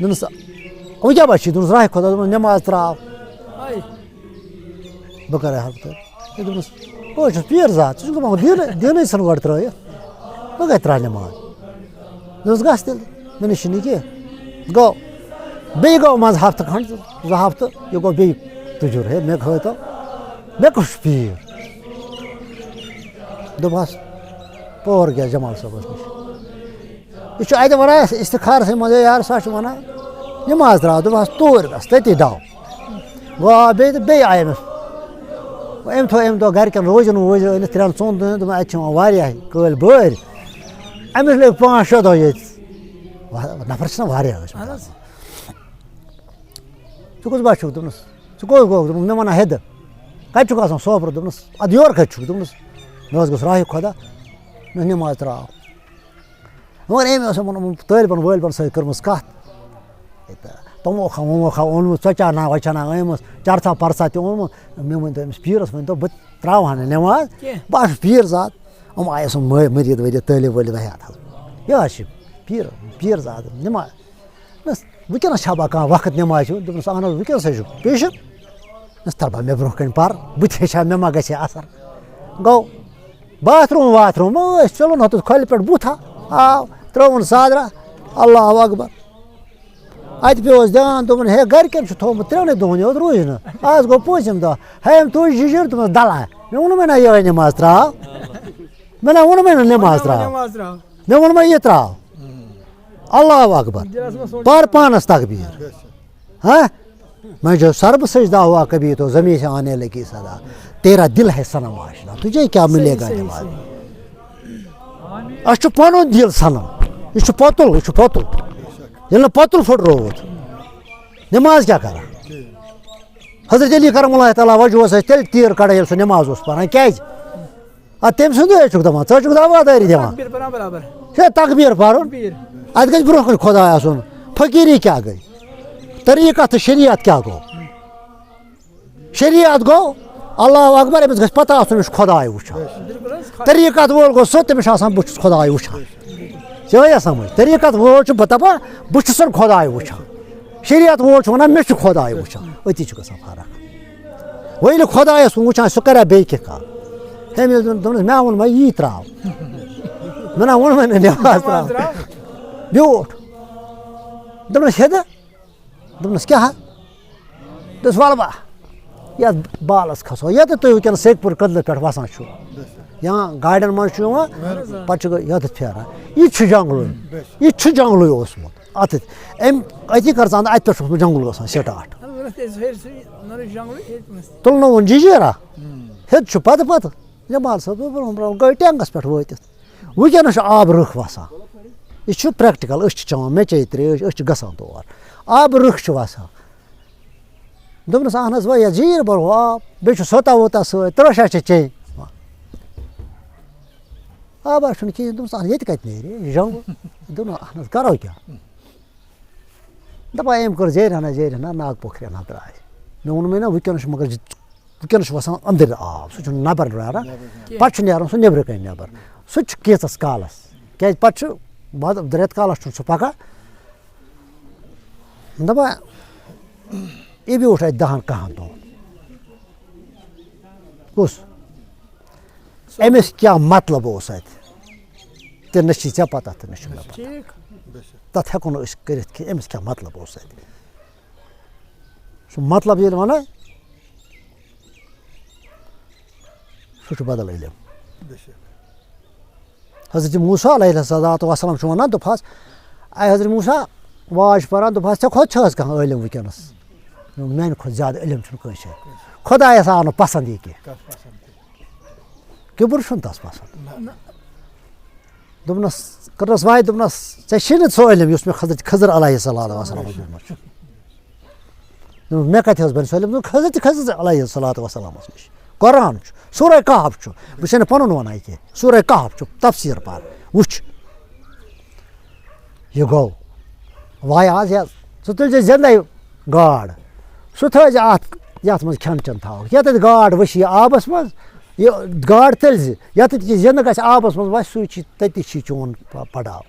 دوٚپنَس وۄنۍ کیٛاہ بَچی دوٚپنَس راہہِ خۄدا دوٚپمَس نٮ۪ماز ترٛاو بہٕ کَرٕ ہٮ۪لپ تۄہہِ دوٚپمَس بہٕ حظ چھُس پیٖر زاد ژٕ چھُکھ دَپان دیٖنٕے ژھٕن گۄڈٕ ترٛٲیِتھ بہٕ کَتہِ ترٛاو نٮ۪ماز دوٚپمَس گژھ تیٚلہِ مےٚ نِش چھُنہٕ یہِ کینٛہہ گوٚو بیٚیہِ گوٚو منٛزٕ ہفتہٕ کھنٛڈ 2 ہفتہٕ یہِ گوٚو بیٚیہِ تجر ہے مے کھو تو مے کچھ پیر دس پور گیا جمال صٲبس نش یہ اتہ ونان استخارس مزے یار سا ونان نماز تراو دس تور گس تتی ڈو گو آ بی آئی أمس أمۍ تھوٚو أمۍ دۄہ گرِکٮ۪ن روزن ووزن أنِتھ 3 ژۄن دۄہن دوٚپُن اَتہِ چھِ یِوان واریاہ کٲلۍ بٲرۍ أمِس لٔگۍ 5-6 دۄہ ییٚتہِ نفر چھِنا واریاہ ٲسۍ ژٕ کُس باسہِ چھُکھ دوٚپنَس ژٕ کوٚت گوٚکھ دوٚپُن مےٚ وَنان ہیٚدٕ کَتہِ چھُکھ آسان سوپرٕ دوٚپنَس اَدٕ یورٕ کَتہِ چھُکھ دوٚپنَس مےٚ حظ گوٚژھ راہہِ خۄدا مےٚ نٮ۪ماز ترٛاو مگر أمۍ اوس یِمن طٲلبن وٲلبن سۭتۍ کٔرمٕژ کَتھ تِمو کھا ومو کھا اوٚنمُت ژۄچانا وۄچانا أنمٕژ چرژا پرژا تہِ اوٚنمُت مےٚ ؤنۍتو أمِس پیٖرس ؤنۍتو بہٕ ترٛاوٕ ہا نہٕ نٮ۪ماز بہٕ حظ چھُس پیٖر زاد یِم آیَس یِم مٔرِد ؤرِد طٲلب وٲلب ہیٚتھ حظ یہِ حظ چھِ پیٖر زاد نٮ۪ماز دوٚپنَس وٕنکٮ۪نس چھا بہٕ کانٛہہ وقت نٮ۪مازِ ہُنٛد دوٚپنَس اہن حظ وٕنکٮ۪نس حظ چھُ پیشَن دوٚپنَس تَلہٕ بہٕ مےٚ برونٛہہ کَنہِ پَرٕ بہٕ تہِ ہیٚچھِ ہا مےٚ ما گژھِ ہے اثر گوٚو باتھروٗم واتھروٗم ٲسۍ ژِلُن ہۄتَس کھۄلہِ پٮ۪ٹھ بُتھا آو ترٛٲوُن صادرا اللہ اکبر اَتہِ پیوٚو اَسہِ دیان دوٚپُن ہے گرِکٮ۪ن چھُ تھوٚومُت 3 دۄہَن یوت روٗزۍ نہٕ آز گوٚو پوٗژِم دۄہ ہے أمۍ تُج جِجِر دوٚپمَس دَلہٕ مےٚ ووٚنمَے نہ یِہوٚے نٮ۪ماز ترٛاو مےٚ نہ ووٚنمَے نہٕ نٮ۪ماز ترٛاو مےٚ ووٚنمَے یہِ ترٛاو اللہ اکبر پَر پانَس تقبیٖر ہاں میں جو سرب سجدہ ہوا کبھی تو زمین سے آنے لگی صدا تیرا دل ہے صنم آشنا تجھے کیا ملے گا نماز اس چھُ پنُن دل صنم یہ چھُ پوتُل ییٚلہِ نہٕ پوتُل پھٕٹرووُت نٮ۪ماز کیٛاہ کران حضرت علی کرم اللہ تعالیٰ وجہس ٲسۍ تیٚلہِ تیٖر کڑان ییٚلہِ سُہ نٮ۪ماز اوس پران کیٛازِ اَدٕ تٔمۍ سُنٛدُے چھُکھ دپان ژٕ چھُکھ دعوادٲری دِوان ہے تقبیٖر پرُن اَتہِ گژھِ برونٛہہ کُن خۄداے آسُن فقیٖری کیٛاہ گٔے طریٖقہ تہٕ شریعت کیٛاہ گوٚو شریعت گوٚو اللہ اکبر أمِس گژھِ پتہ آسُن یہِ چھُ خۄداے وٕچھان طریٖقت وول گوٚو سُہ تٔمِس چھُ آسان بہٕ چھُس خۄداے وٕچھان ژےٚ آیا سمجھ طریٖقت وول چھُ بہٕ دپان بہٕ چھُسن خۄداے وٕچھان شریعت وول چھُ ونان مےٚ چھُ خۄداے وٕچھان أتی چھُ گژھان فرق وۄنۍ ییٚلہِ خۄدایس کُن وٕچھان سُہ کریا بیٚیہِ کینٛہہ کَتھ أمۍ ییٚلہِ دوٚپنَس مےٚ ووٚنمَے یی ترٛاو مےٚ نہ ووٚنمَے نہٕ نٮ۪ماز ترٛاو بیوٗٹھ دوٚپنَس ہیٚدٕ دوٚپنَس کیٛاہ دوٚپُس وَلہٕ با یَتھ بالَس کھسو ییٚتٮ۪تھ تُہۍ وٕنکٮ۪نَس سیٚکہِ پوٗر کٔدلہٕ پٮ۪ٹھ وَسان چھُو یا گاڑٮ۪ن منٛز چھُ یِوان پَتہٕ چھُ ییٚتٮ۪تھ پھیران یہِ تہِ چھُ جنٛگلٕے اوسمُت اَتٮ۪تھ أمۍ أتی کٔر ژٕ اَتہِ پٮ۪ٹھ چھُس جنٛگُل گژھان سِٹاٹ تُلنووُن جِجیرا ہیٚدِ چھُ پَتہٕ جمال صٲب برونٛہہ گٔے ٹینٛکَس پٮ۪ٹھ وٲتِتھ وٕنکٮ۪نَس چھُ آبہٕ رٕکھ وَسان یہِ چھُ پرٛٮ۪کٹِکَل أسۍ چھِ چٮ۪وان مےٚ چے ترٛیش أسۍ چھِ گژھان تور آبہٕ رٕکھ چھِ وَسان دوٚپنَس اہن حظ وۄنۍ یَتھ زیٖر بَرو آب بیٚیہِ چھُ سوتا ووتا سۭتۍ ترٛوشا چھِ چیٚنۍ آبا چھُنہٕ کِہیٖنۍ دوٚپمَس اہن ییٚتہِ کَتہِ نیرِ یہِ جنٛگُل دوٚپُن اہن حظ کَرو کیٛاہ دَپان أمۍ کٔر زیرِ ہنا ناگ پوکھرٮ۪ن ہا درٛاے مےٚ ووٚنمَے نہ وٕنکٮ۪نَس چھُ مگر وٕنکٮ۪نَس چھُ وَسان أنٛدٕرۍ آب سُہ چھُنہٕ نٮ۪بر نیران پَتہٕ چھُ نیران سُہ نیٚبرٕ کَنۍ نٮ۪بر سُہ تہِ چھُ کینٛژَس کالَس کیٛازِ پَتہٕ چھُ رٮ۪تہٕ کالَس چھُنہٕ سُہ پَکان دَپان یہِ بیوٗٹھ اَتہِ 10-15 دۄہَن کُس أمِس کیٛاہ مطلب اوس اَتہِ تہِ نہ چھِ ژےٚ پَتہ تہٕ نہ چھِ مےٚ پَتہ تَتھ ہٮ۪کو نہٕ أسۍ کٔرِتھ کینٛہہ أمِس کیٛاہ مطلب اوس اَتہِ سُہ مطلب ییٚلہِ وَنان سُہ چھُ بدل علم حضرت موٗسا علیہ الصلوٰتُ وَسلام چھُ وَنان دوٚپہَس اے حضرت موٗسا واز چھِ پَران دوٚپہَس ژےٚ کھۄتہٕ چھِ حظ کانٛہہ عٲلِم وٕنکٮ۪نَس میٛانہِ کھۄتہٕ زیادٕ علم چھُنہٕ کٲنٛسہِ خۄدایَس آو نہٕ پَسنٛد یہِ کینٛہہ کِبُر چھُنہٕ تَس پَسنٛد دوٚپنَس کٔرنَس واے دوٚپنَس ژےٚ چھُے نہٕ سُہ علم یُس مےٚ حضرت خضر علیہ الصلوٰتُ وَسلامَس دیُتمُت چھُ دوٚپُن مےٚ کَتہِ حظ بَنہِ سُہ علم دوٚپُن حضرت خضر علیہ الصلوٰتُ وَسلامَس نِش قرآن چھُ سورہ کہف چھُ بہٕ چھُسَے نہٕ پَنُن وَنان کینٛہہ سورہ کہف چھُ تفسیٖر پَر وٕچھ یہِ گوٚو وایہِ آز ژٕ تُلزِ زِندَے گاڈ سُہ تھٲیزِ اَتھ یَتھ منٛز کھٮ۪ن چٮ۪ن تھاوَکھ ییٚتٮ۪تھ گاڈ وٕچھِ یہِ آبَس منٛز یہِ گاڈ تٔلزِ ییٚتٮ۪تھ یہِ زِنٛدٕ گژھِ آبَس منٛز وَسہِ سُے چھِ تٔتی چھِ چون پَڑاو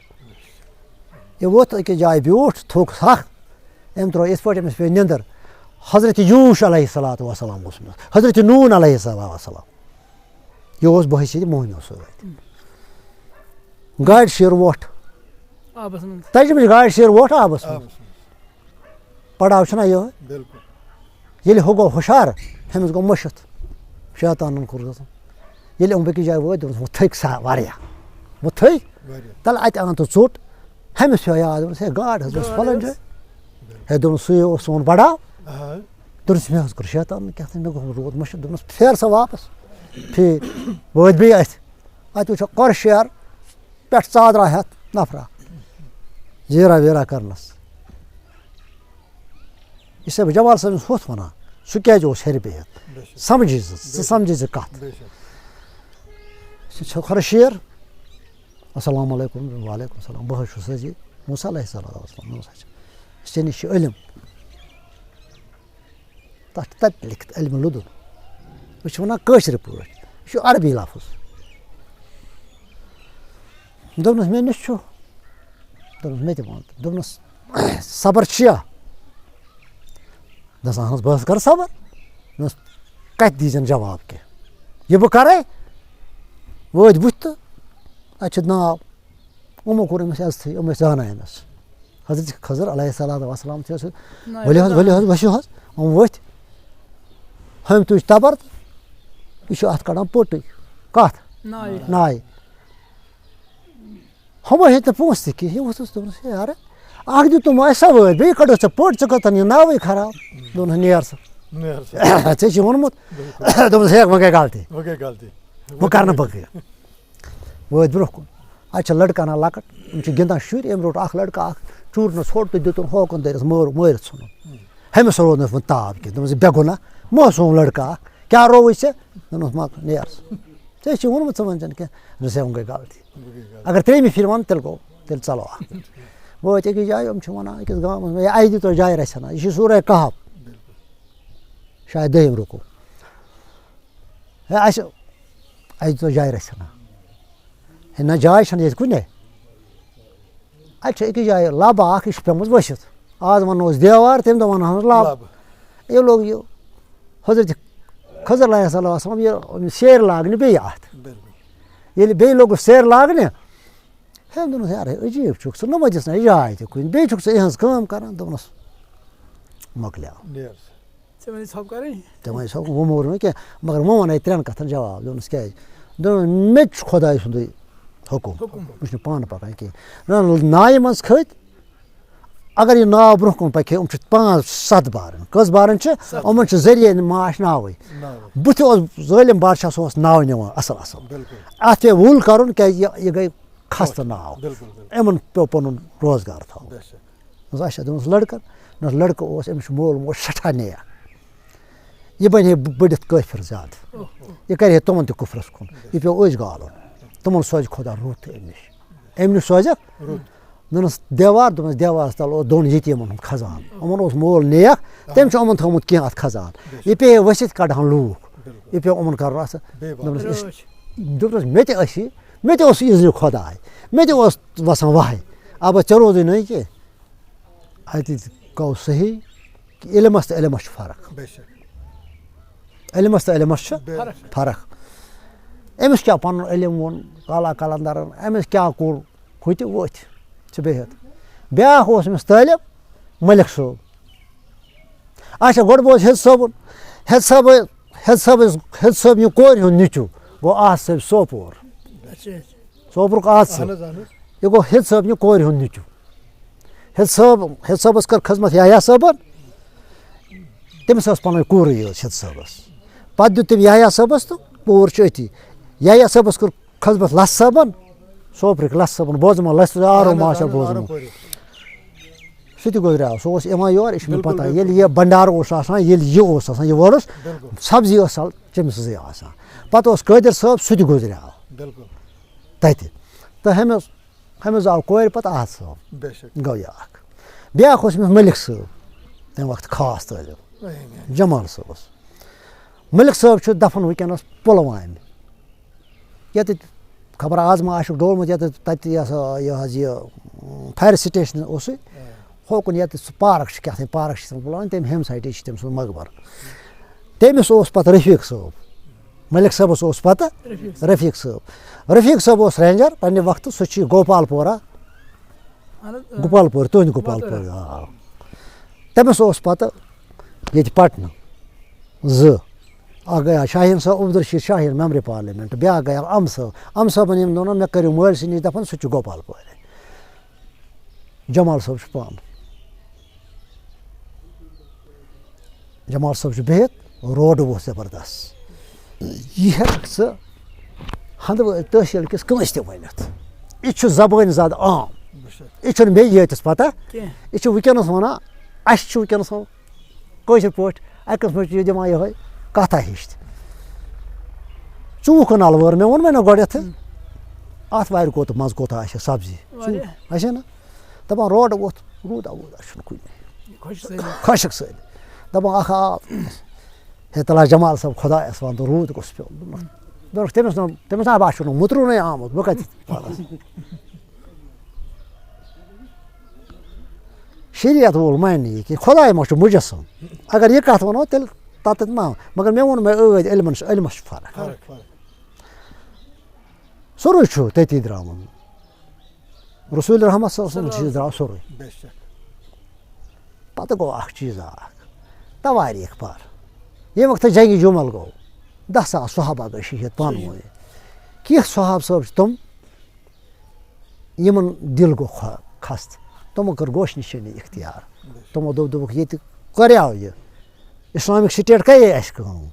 یہِ ووٚتھ أکِس جایہِ بیوٗٹھ تھوٚک سَکھ أمۍ ترٛوو یِتھ پٲٹھۍ أمِس پیٚیہِ نیٚنٛدٕر حضرت یوٗش علیہ الصلوٰتُ وَسلام اوسمُت حضرت نوٗن علیہ الصلوٰتُ وَسلام یہِ اوس بحثیت موہنیو سۭتۍ گاڑِ شیر ووٚٹھ تَجہِ منٛز گاڑِ شیر ووٚٹھ آبَس منٛز پَڑاو چھُنہ یِہوٚے ییٚلہِ ہُہ گوٚو ہُشار ہُمِس گوٚو مٔشِتھ شیطانن کوٚر گژھُن ییٚلہِ یِم بیٚکِس جایہِ وٲتۍ دوٚپنَس وۄنۍ تھٔکۍ سا واریاہ وۄنۍ تھٔکۍ تَلہٕ اَتہِ اَن ژٕ ژوٚٹ ہُمِس پیوٚو یاد دوٚپنَس ہے گاڈ حظ ٲس فلٲنۍ جایہِ ہے دوٚپنَس سُے اوس سون بڑاو دوٚپنَس مےٚ حظ کوٚر شیطانن کیٛاہ تھانۍ مےٚ گوٚو روٗد مٔشِتھ دوٚپنَس پھیر سا واپس پھیٖرۍ وٲتۍ بیٚیہِ اَتہِ وٕچھو کۄرٕ شیر پٮ۪ٹھ ژادرا ہٮ۪تھ نفرا زیٖرا ویٖرا کرنَس یہِ چھُسے بہٕ جمال صٲبنِس ہُتھ وَنان سُہ کیٛازِ اوس ہیٚرِ بِہِتھ سمجھی ژٕ سمجھی ژٕ کَتھ چھُ کھۄرٕ شیر السلام علیکُم وعلیکُم السلام بہٕ حظ چھُس حظ یہِ موسیٰ علیہ السلام مےٚ اوس ژےٚ نِش چھُ علم تَتھ چھُ تَتہِ لیکھِتھ علمِ لُدُن أسۍ چھِ وَنان کٲشِرۍ پٲٹھۍ یہِ چھُ عربی لفظ دوٚپنَس مےٚ نِش چھُ دوٚپنَس مےٚ تہِ ووٚن دوٚپنَس صبر چھُیا دوٚپنَس اہن حظ بہٕ حظ کَرٕ صبر دوٚپنَس کَتہِ دیٖزٮ۪ن جواب کیٚنٛہہ یہِ بہٕ کَرے وٲتۍ بٕتھِ تہٕ اَتہِ چھُ ناو یِمو کوٚر أمِس عزتھٕے یِم ٲسۍ زانان أمِس حضرت خضر علیہ الصلوٰتُ وسلام چھِ ؤلِو حظ ؤلِو حظ ؤسِو حظ یِم ؤتھۍ ہُمۍ تُج تبر تہٕ یہِ چھُ اَتھ کَڑان پوٚٹُے کَتھ نایہِ ہُمو ہیٚتۍ نہٕ پونٛسہٕ تہِ کِہیٖنۍ یہِ ووٚتھُس دوٚپنَس ہے یارٕ اَکھ دیُتنو اَسہِ سوٲرۍ بیٚیہِ کَڑو ژےٚ پوٚٹ ژٕ کٔرتَن یہِ ناوٕے خراب دوٚپنَس نیر سا ژےٚ چھُے ووٚنمُت دوٚپنَس ہے وۄنۍ گٔے غلطی وۄنۍ کَرٕ نہٕ بہٕ کینٛہہ وٲتۍ برٛونٛہہ کُن اَتہِ چھِ لٔڑکہٕ اَنان لۄکٕٹ یِم چھِ گِنٛدان شُرۍ أمۍ روٚٹ اَکھ لٔڑکہٕ اَکھ چوٗرنَس ژھوٚٹ تہٕ دیُتُن ہوکُن دٲرِتھ مٲرِتھ ژھٕنُن ہُمِس روٗد نہٕ وۄنۍ تاب کینٛہہ دوٚپمَس بے گۄناہ مہ سوٗن لٔڑکہٕ اَکھ کیٛاہ رووُے ژےٚ دوٚپنَس مہ نیر ژےٚ چھُے ووٚنمُت ژٕ وَنہِ کینٛہہ دوٚپنَس ہے وۄنۍ گٔے غلطی اگر ترٛیٚیمہِ پھِرِ وَنہٕ تیٚلہِ گوٚو تیٚلہِ ژَلو اَکھ وٲتۍ أکِس جایہِ یِم چھِ وَنان أکِس گامَس منٛز ہے اَسہِ دِتو جایہِ رَژھِ ہنا یہِ چھُ سورُے کَہَف شاید دٔیِم رُکو ہے اَسہِ دِتو جایہِ رَژھِ ہنا ہے نہ جاے چھَنہٕ ییٚتہِ کُنے اَتہِ چھِ أکِس جایہِ لَبہٕ اَکھ یہِ چھِ پیٚمٕژ ؤسِتھ آز وَنوس دیوار تَمہِ دۄہ وَنہٕ ہانَس لَب یہِ لوگ یہِ حضرت خضر علیہ السلام یہِ سیرِ لاگنہِ بیٚیہِ اَتھ ییٚلہِ بیٚیہِ لوگُس سیرِ لاگنہِ ہے دوٚپنَس یارٕ عجیٖب چھُکھ ژٕ نہ مہ دِژ نہ یہِ جاے تہِ کُنہِ بیٚیہِ چھُکھ ژٕ یِہٕنٛز کٲم کَران دوٚپنَس مۄکلیو ژےٚ وَنہِ سۄ وۄنۍ موٚر نہٕ کینٛہہ مگر وۄنۍ وَنے 3 کَتھَن جواب دوٚپنَس کیٛازِ دوٚپنَس مےٚ تہِ چھُ خۄداے سُنٛدُے حُکُم بہٕ چھُس نہٕ پانہٕ پَکان کینٛہہ نایہِ منٛز کھٔتۍ اگر یہِ ناو برونٛہہ کُن پَکہِ ہے یِم چھِ 5-7 بارٕنۍ کٔژ بارٕنۍ چھِ یِمَن چھِ ذٔریعہِ ماچھ ناوٕے بٕتھِ اوس ظٲلِم بادشاہ سُہ اوس ناوٕ نِوان اَصٕل اَتھ پیٚیہِ وُل کَرُن کیٛازِ یہِ گٔے خستہٕ ناو یِمَن پیوٚو پَنُن روزگار تھاوُن دوٚپمَس اچھا دوٚپمَس لٔڑکَن دوٚپمَس لٔڑکہٕ اوس أمِس چھُ مول موج سٮ۪ٹھاہ نیک یہِ بَنہِ ہے بٔڑِتھ کٲفِر زیادٕ یہِ کَرِ ہے تِمَن تہِ کُفرَس کُن یہِ پیوٚو أسۍ گالُن تِمَن سوزِ خۄدا رُت أمۍ نِش سوزٮ۪کھ دوٚپنَس دیوار دوٚپنَس دیوارَس تَل اوس 2 یتیٖمَن ہُنٛد خزان یِمَن اوس مول نیک تٔمۍ چھُ یِمَن تھوٚمُت کینٛہہ اَتھ خزان یہِ پیٚیہِ ہے ؤسِتھ کَڑہَن لوٗکھ یہِ پیوٚو یِمَن کَرُن اَتھ دوٚپنَس مےٚ تہِ ٲسی مےٚ تہِ اوس عیٖذِ خۄداے مےٚ تہِ اوس وَسان وَہے اَلبتہ ژےٚ روزُے نہٕ کینٛہہ اَتہِ گوٚو صحیح کہِ علمَس تہٕ علمَس چھِ فرق علمَس تہٕ علمَس چھِ فرق أمِس کیٛاہ پَنُن علم ووٚن کالا کَلندَرَن أمِس کیٛاہ کوٚر ہُہ تہِ ؤتھۍ چھِ بِہِتھ بیٛاکھ اوس أمِس طٲلِب مٔلِک صٲب اچھا گۄڈٕ بوز ہیٚد صٲبنہِ کورِ ہُنٛد نیٚچوٗ گوٚو آز صٲب سوپور سوپورُک آز صٲب یہِ گوٚو ہیٚد صٲبنہِ کورِ ہُنٛد نیٚچوٗ ہیٚد صٲبَس کٔر خدمت یحیٰ صٲبَن تٔمِس ٲس پَنٕنۍ کوٗرٕے یٲژ ہیٚد صٲبَس پَتہٕ دیُت تٔمۍ یحیٰ صٲبَس تہٕ کوٗر چھِ أتی یحیٰ صٲبَس کٔر خدمت لَس صٲبَن سوپرٕکۍ لَس صٲبَن بوزما لَسہِ آرو ماشا بوزمُت سُہ تہِ گُزریٛوو سُہ اوس یِوان یور یہِ چھِ مےٚ پَتہ ییٚلہِ یہِ بَنڈارٕ اوس آسان ییٚلہِ یہِ اوس آسان یہِ وۄرُس سبزی ٲس چٔمسٕے آسان پَتہٕ اوس قٲدِر صٲب سُہ تہِ گُزریٛوو تَتہِ تہٕ ہُمِس آو کورِ پَتہٕ احد صٲب گوٚو یہِ اَکھ بیٛاکھ اوس أمِس مٔلِک صٲب تَمہِ وقتہٕ خاص طٲلِب جمال صٲبَس مٔلِک صٲب چھُ دَفن وٕنکٮ۪نَس پُلوامہِ ییٚتٮ۪تھ خبر آز ما آسیٚکھ ڈولمُت ییٚتٮ۪تھ تَتہِ یہِ حظ یہِ فایر سِٹیشن اوسُے ہوکُن ییٚتٮ۪تھ سُہ پارک چھِ کیٛاہ تھانۍ پارک چھِ پُلوامہِ تَمہِ ہیٚمہِ سایڈٕ چھِ تٔمۍ سُنٛد مقبر تٔمِس اوس پَتہٕ رفیٖق صٲب مٔلِک صٲبَس اوس پَتہٕ رفیٖق صٲب اوس رینجر پنٛنہِ وقتہٕ سُہ چھُ گوپال پورہ گوپال پورِ تُہٕنٛدِ گوپال پورِ آ تٔمِس اوس پَتہٕ ییٚتہِ پَٹنہٕ اکھ گیا شاہین صٲب عبدالرشیٖد شاہین مٮ۪مبر پارلِمنٹ بیٛاکھ گیا اَمہٕ صٲبن ییٚمۍ دوٚپ مےٚ کٔرِو مٲلۍ سٕے نِش دَپان سُہ چھُ گوپال پورِ جمال صٲب چھُ پانہٕ جمال صٲب چھُ بِہِتھ روڈٕ ووٚتھ زبردست یہِ ہٮ۪ککھ ژٕ ہندوٲرۍ تحصیٖل کِس کٲنٛسہِ تہِ ؤنِتھ یہِ چھُ زبٲنۍ زیادٕ عام یہِ چھُنہٕ بیٚیہِ یٲتِس پتہ یہِ چھُ وٕنکٮ۪نس ونان اَسہِ چھُ وٕنکٮ۪نس کٲشِر پٲٹھۍ اَکہِ قٕسمہٕ چھُ یہِ دِوان یِہوٚے کَتھا ہِش تہِ 24 کنال وٲر مےٚ ووٚنمَے نہ گۄڈٮ۪تھٕے اَتھ وارِ کوٗتاہ منٛزٕ کوٗتاہ آسہِ سبزی آسے نہ دَپان روڈٕ ووٚتھ روٗدا ووٗدا چھُنہٕ کُنہِ خۄشِک سٲلِم دَپان اکھ آب ہے تَلہ جمال صٲب خۄدایَس وَن تہٕ روٗد گوٚژھ پیوٚن دوٚپُکھ تٔمِس نہ باسیو نہٕ مُتروٗنٕے آمُت بہٕ کَتہِ پَرس شریعت وول مانہِ نہٕ یہِ کینٛہہ خۄداے ما چھُ مُجسم اگر یہِ کَتھ وَنو تیٚلہِ تَتٮ۪تھ ما مگر مےٚ ووٚن مےٚ ٲدۍ علمَس چھُ فرق سورُے چھُ تٔتی درٛامُت رسوٗل رحمت صٲب سُنٛد چیٖز درٛاو سورُے پَتہٕ گوٚو اَکھ چیٖزا اَکھ تواریٖخ پر ییٚمہِ وقتہٕ جنگہِ جُمل گوٚو 10,000 صحابہ گٔے شہیٖد پانہٕ ؤنۍ کینٛہہ صحاب صٲب چھِ تِم یِمن دِل گوٚو خستہٕ تِمو کٔر گوش نِشٲنی اختیار تِمو دوٚپُکھ ییٚتہِ کَریو یہِ اِسلامِک سٹیٹ کَرے اَسہِ کٲم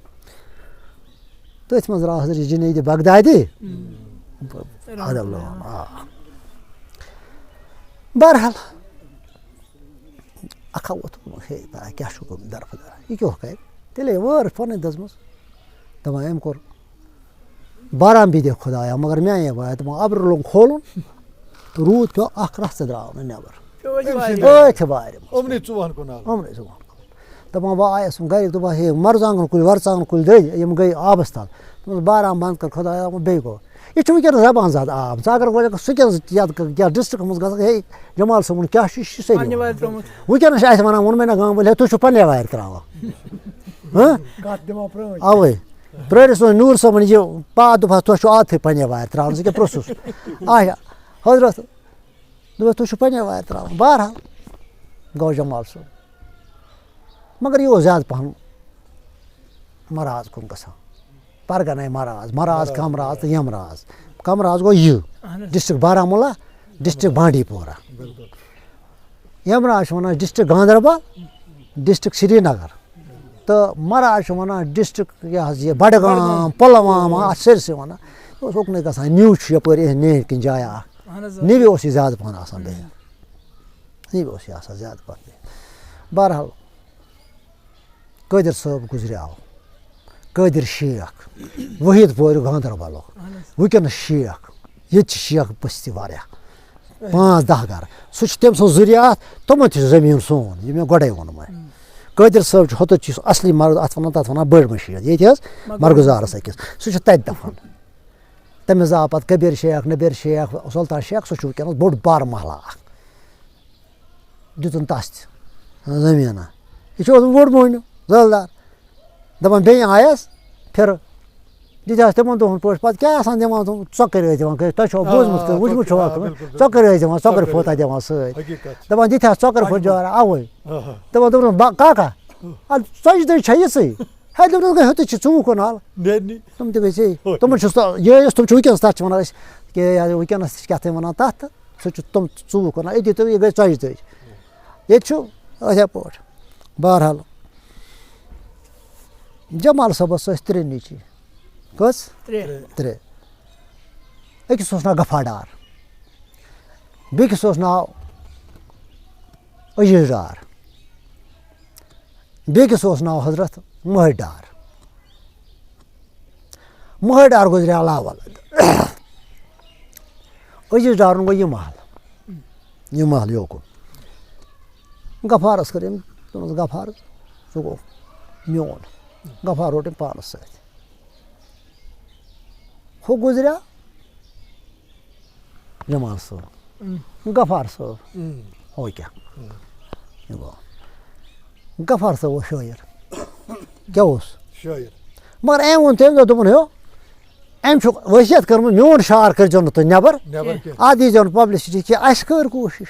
تٔتھۍ منٛز درٛاو حضرت جُنید بغدادی بہرحال اکھا ووٚتھ ہے کیٛاہ چھُ گوٚمُت درفہٕ یہِ کیٛاہ کَرِ تیٚلے وٲر پَنٕنۍ دٔزمٕژ دَپان أمۍ کوٚر باران بھی دے خۄدایا مگر میانے وایہِ دَپان اَبرٕ لوٚگ کھولُن روٗد پیوٚو اکھ رَژھ درٛاو نہٕ نٮ۪بر أتھۍ وارِ منٛز دَپان وۄنۍ آیَس گرِکۍ دوٚپان ہے مَرژانٛگن کُلۍ وَرژانٛگن کُلۍ دٔدۍ یِم گٔے آبَس تل دوٚپمَس باران بنٛد کر خۄدایا بیٚیہِ گوٚو یہِ چھُ وٕنکٮ۪نس زبان زیادٕ آب ژٕ اگر گۄڈٕ سُہ کیٛاہ ڈِسٹرکَس منٛز گژھکھ ہے جمال صٲبُن کیٛاہ چھُ یہِ چھُ سٲری وٕنکٮ۪نس چھِ اَسہِ وَنان ووٚنمَے نہ گام وٲلۍ ہے تُہۍ چھِو پنٛنہِ وارِ ترٛاوان اَوَے پرٛٲرِس وۄنۍ نوٗر صٲبن یہِ پاتھ دوٚپہَس تۄہہِ چھُو عادتھٕے پنٛنہِ وارِ ترٛاوان ژٕ کیٛاہ پرٛژھُس اچھا حضرت دوٚپُس تُہۍ چھِو پنٛنہِ وارِ ترٛاوان بہرحال گوٚو جمال صٲب مگر یہِ اوس زیادٕ پَہَن مَراز کُن گژھان پرگنَے مَراز کَمراز تہٕ یَمراز کَمراز گوٚو یہِ ڈِسٹرک بارہمولہ ڈِسٹرک بانڈی پورہ یَمراز چھِ وَنان ڈِسٹرک گاندربل ڈِسٹرک سرینگر تہٕ مَراز چھِ وَنان ڈِسٹرک یہِ حظ یہِ بڈگام پُلوامہ اَتھ سٲرسٕے وَنان یہِ اوس اُکنُے گژھان نِو چھُ یَپٲرۍ نیرِ کِنۍ جایہ اکھ نِوِ اوس یہِ زیادٕ پَہَن آسان بِہِتھ نِوِ اوس یہِ آسان زیادٕ پَہَن بِہِتھ بہرحال قٲدِر صٲب گُزریٛاو قٲدِر شیخ ؤحیٖد پورِ گاندربلُک وٕنکٮ۪نس شیخ ییٚتہِ چھِ شیخ بٔستی واریاہ 5-10 گرٕ سُہ چھُ تٔمۍ سُنٛد ذُریات تِمن تہِ چھُ زٔمیٖن سون یہِ مےٚ گۄڈے ووٚنمَے قٲدِر صٲب چھُ ہُتَتھ چھُ سُہ اَصلی مرٕد اَتھ وَنان تَتھ وَنان بٔڑ مٔشیٖد ییٚتہِ حظ مرگُزارَس أکِس سُہ چھُ تَتہِ دَفن تٔمِس آو پَتہٕ کبیٖر شیخ نبیٖر شیخ سُلطان شیخ سُہ چھُ وٕنکٮ۪نس بوٚڑ بارٕ محلہ اکھ دِتُن تَس تہِ زٔمیٖنا یہِ چھُ اوسمُت بوٚڑ موہنیوٗ زٲلدار دَپان بیٚیہِ آیَس پھِرٕ دِتہَس تِمن دۄہن پٲٹھۍ پَتہٕ کیٛاہ آسان دِوان تِم ژۄکٕرۍ ٲسۍ دِوان کٔرِتھ تۄہہِ چھُوا بوٗزمُت وٕچھمُت چھُوا ژۄکٕرۍ ٲسۍ دِوان ژۄکرِ فوطا دِوان سۭتۍ دَپان دِتہَس ژۄکرِ فوٚت جورا اَوَے دَپان دوٚپنَس کاکا اَدٕ ژۄچہِ دٔج چھا یِژٕے ہے دوٚپنَس گٔے ہُتہِ چھِ 24 کنال تِم تہِ گٔژھۍ تِمن چھُ یہِ تِم چھِ وٕنکٮ۪نس تَتھ چھِ وَنان أسۍ کہِ وٕنکٮ۪نس چھِ کیٛاہ تام وَنان تَتھ تہٕ سُہ چھُ تِم 24 کنال أتی تہٕ یہِ گٔے ژۄچہِ دٔج ییٚتہِ چھُ یِتھَے پٲٹھۍ بہرحال جمال صٲبَس ٲسۍ 3 نیٚچِوۍ کٔژ 3 أکِس اوس ناو غفار ڈار بیٚکِس اوس ناو عزیٖز ڈار بیٚکِس اوس ناو حضرت مٔہۍ ڈار مٔہۍ ڈار گُزریٛاو لاول عزیٖز ڈارُن گوٚو یہِ محل یوکُن غفارَس کٔر أمۍ دوٚپنَس غفار سُہ گوٚو میون غفار روٚٹ أمۍ پانَس سۭتۍ ہُہ گُزریٛاو جمال صٲب غفار صٲب ہو کیٛاہ یہِ گوٚو غفار صٲب اوس شٲعر کیٛاہ اوس مگر أمۍ ووٚن تٔمۍ دۄہ دوٚپُن ہیو أمۍ چھُکھ ؤصیت کٔرمٕژ میون شعر کٔرۍزیو نہٕ تُہۍ نٮ۪بر اَتھ دیٖزیو نہٕ پبلسٹی کینٛہہ اَسہِ کٔر کوٗشِش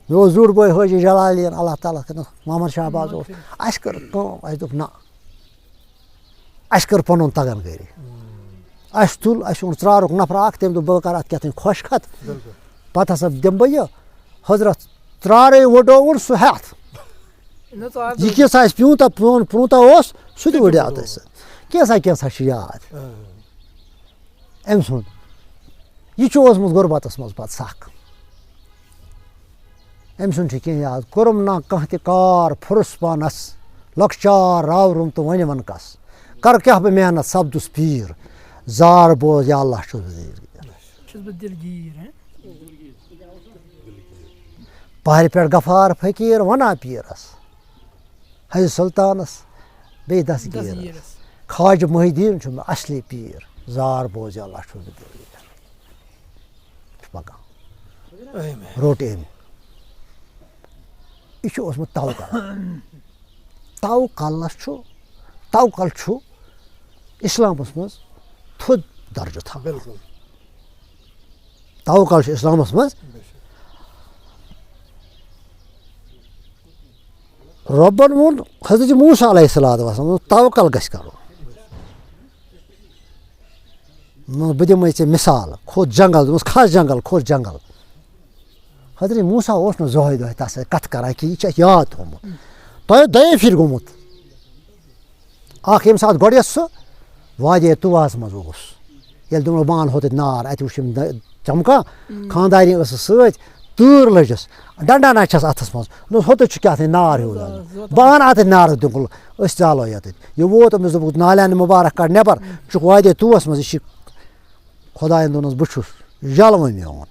مےٚ اوس زوٗر بٲے حٲجی جلالین اللہ تعالیٰ کٔرنَس محمد شہباز اوس اَسہِ کٔر کٲم اَسہِ دوٚپ نہ اَسہِ کٔر پَنُن تَگان گَرِ اَسہِ تُل اَسہِ اوٚن ژرٛارُک نفرا اَکھ تٔمۍ دوٚپ بہٕ کَرٕ اَتھ کیٛاہ تام خۄش خط پَتہٕ ہسا دِمہٕ بہٕ یہِ حضرت ژرٛارَے وٕڈووُن سُہ ہٮ۪تھ یہِ کیٛاہ آسہِ پیوٗنٛتاہ اوس سُہ تہِ وٕڈیو تٔسۍ کینٛژھا چھِ یاد أمۍ سُنٛد یہِ چھُ اوسمُت غُربتَس منٛز پَتہٕ سکھ أمۍ سُنٛد چھُ کینٛہہ یاد کوٚرُم نہ کانٛہہ تہِ کار پھُرُس پانَس لۄکچار راورُم تہٕ وۄنہِ وَن کَس کَرٕ کیٛاہ بہٕ محنت سپدُس پیٖر زار بوز یا اللہ چھُس بہٕ دِلگیٖر پہرِ پٮ۪ٹھ غفار فقیٖر وَنان پیٖرس حضرت سُلطانس بیٚیہِ دستگیٖرس خواجہ محی الدیٖن چھُ مےٚ اصلی پیٖر زار بوز یا اللہ چھُس بہٕ دِلگیٖر چھُ پکان روٚٹ أمۍ یہِ چھُ اوسمُت توکل چھُ اِسلامَس منٛز تھوٚد درجہٕ تھاوان توکل چھُ اِسلامَس منٛز رۄبن ووٚن حضرت موسیٰ علیہ الصلوٰتُ وسلام توکل گژھِ کَرُن بہٕ دِمَے ژےٚ مِثال کھوٚت جنگل دوٚپمَس کھس جنگل کھوٚت جنگل حضرت موسیٰ اوس نہٕ زٕہٕنۍ دۄہے تَتھ سۭتۍ کَتھٕ کَران کہِ یہِ چھُ اَسہِ یاد تھوٚمُت تۄہہِ دۄیے پھِرِ گوٚمُت اَکھ ییٚمہِ ساتہٕ گۄڈٕ سُہ وادے طُوَاہَس منٛز اوس ییٚلہِ دوٚپُن بہٕ اَنہو تَتہِ نار اَتہِ وٕچھ یِم چمکان خانٛدارنہِ ٲسٕس سۭتۍ تۭر لٔجِس ڈنڈا چھَس اَتھَس منٛز دوٚپُس ہوٚتَتھ چھُ کیٛاہ تام نار ہیوٗ بہٕ اَنہٕ اَتٮ۪تھ نارٕ دِگُل أسۍ زالو ییٚتٮ۪تھ یہِ ووت أمِس دوٚپُکھ نالین مُبارک کَڑ نٮ۪بر ژٕ چھُکھ وادے طُوَاہَس منٛز یہِ چھِ خۄدایَن دوٚپنَس بہٕ چھُس جلوٕنۍ میون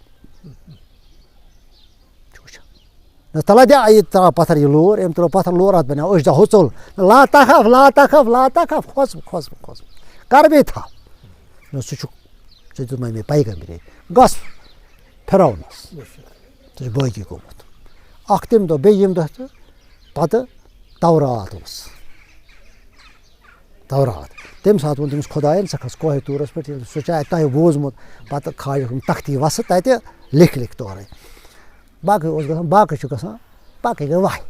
تَلا دِ یہِ ترٛاو پَتھر یہِ لوٗر أمۍ ترٛوو پَتھر لوٗر اَتھ بَنیو أچھ دۄہ ہُہ ژوٚل لا تخف کھوژ کَر بیٚیہِ تھاو سُہ چھُکھ ژےٚ دیُتمَے مےٚ پیغمبرے گژھ فِرعونَس ژٕ چھُکھ باقٕے گوٚمُت اَکھ تَمہِ دۄہ بیٚیہِ ییٚمہِ دۄہ تہٕ پَتہٕ تورات اوس تَمہِ ساتہٕ ووٚن تٔمِس خۄدایَن ژٕ کھس کوہِ طوٗرَس پٮ۪ٹھ ییٚلہِ سُہ چھُ اَتہِ تۄہہِ بوٗزمُت پَتہٕ کھاجَکھ یِم تختی وَسہٕ تَتہِ لیکھِ تورَے باقٕے اوس گژھان باقٕے چھُ گژھان باقٕے گٔے وَہہِ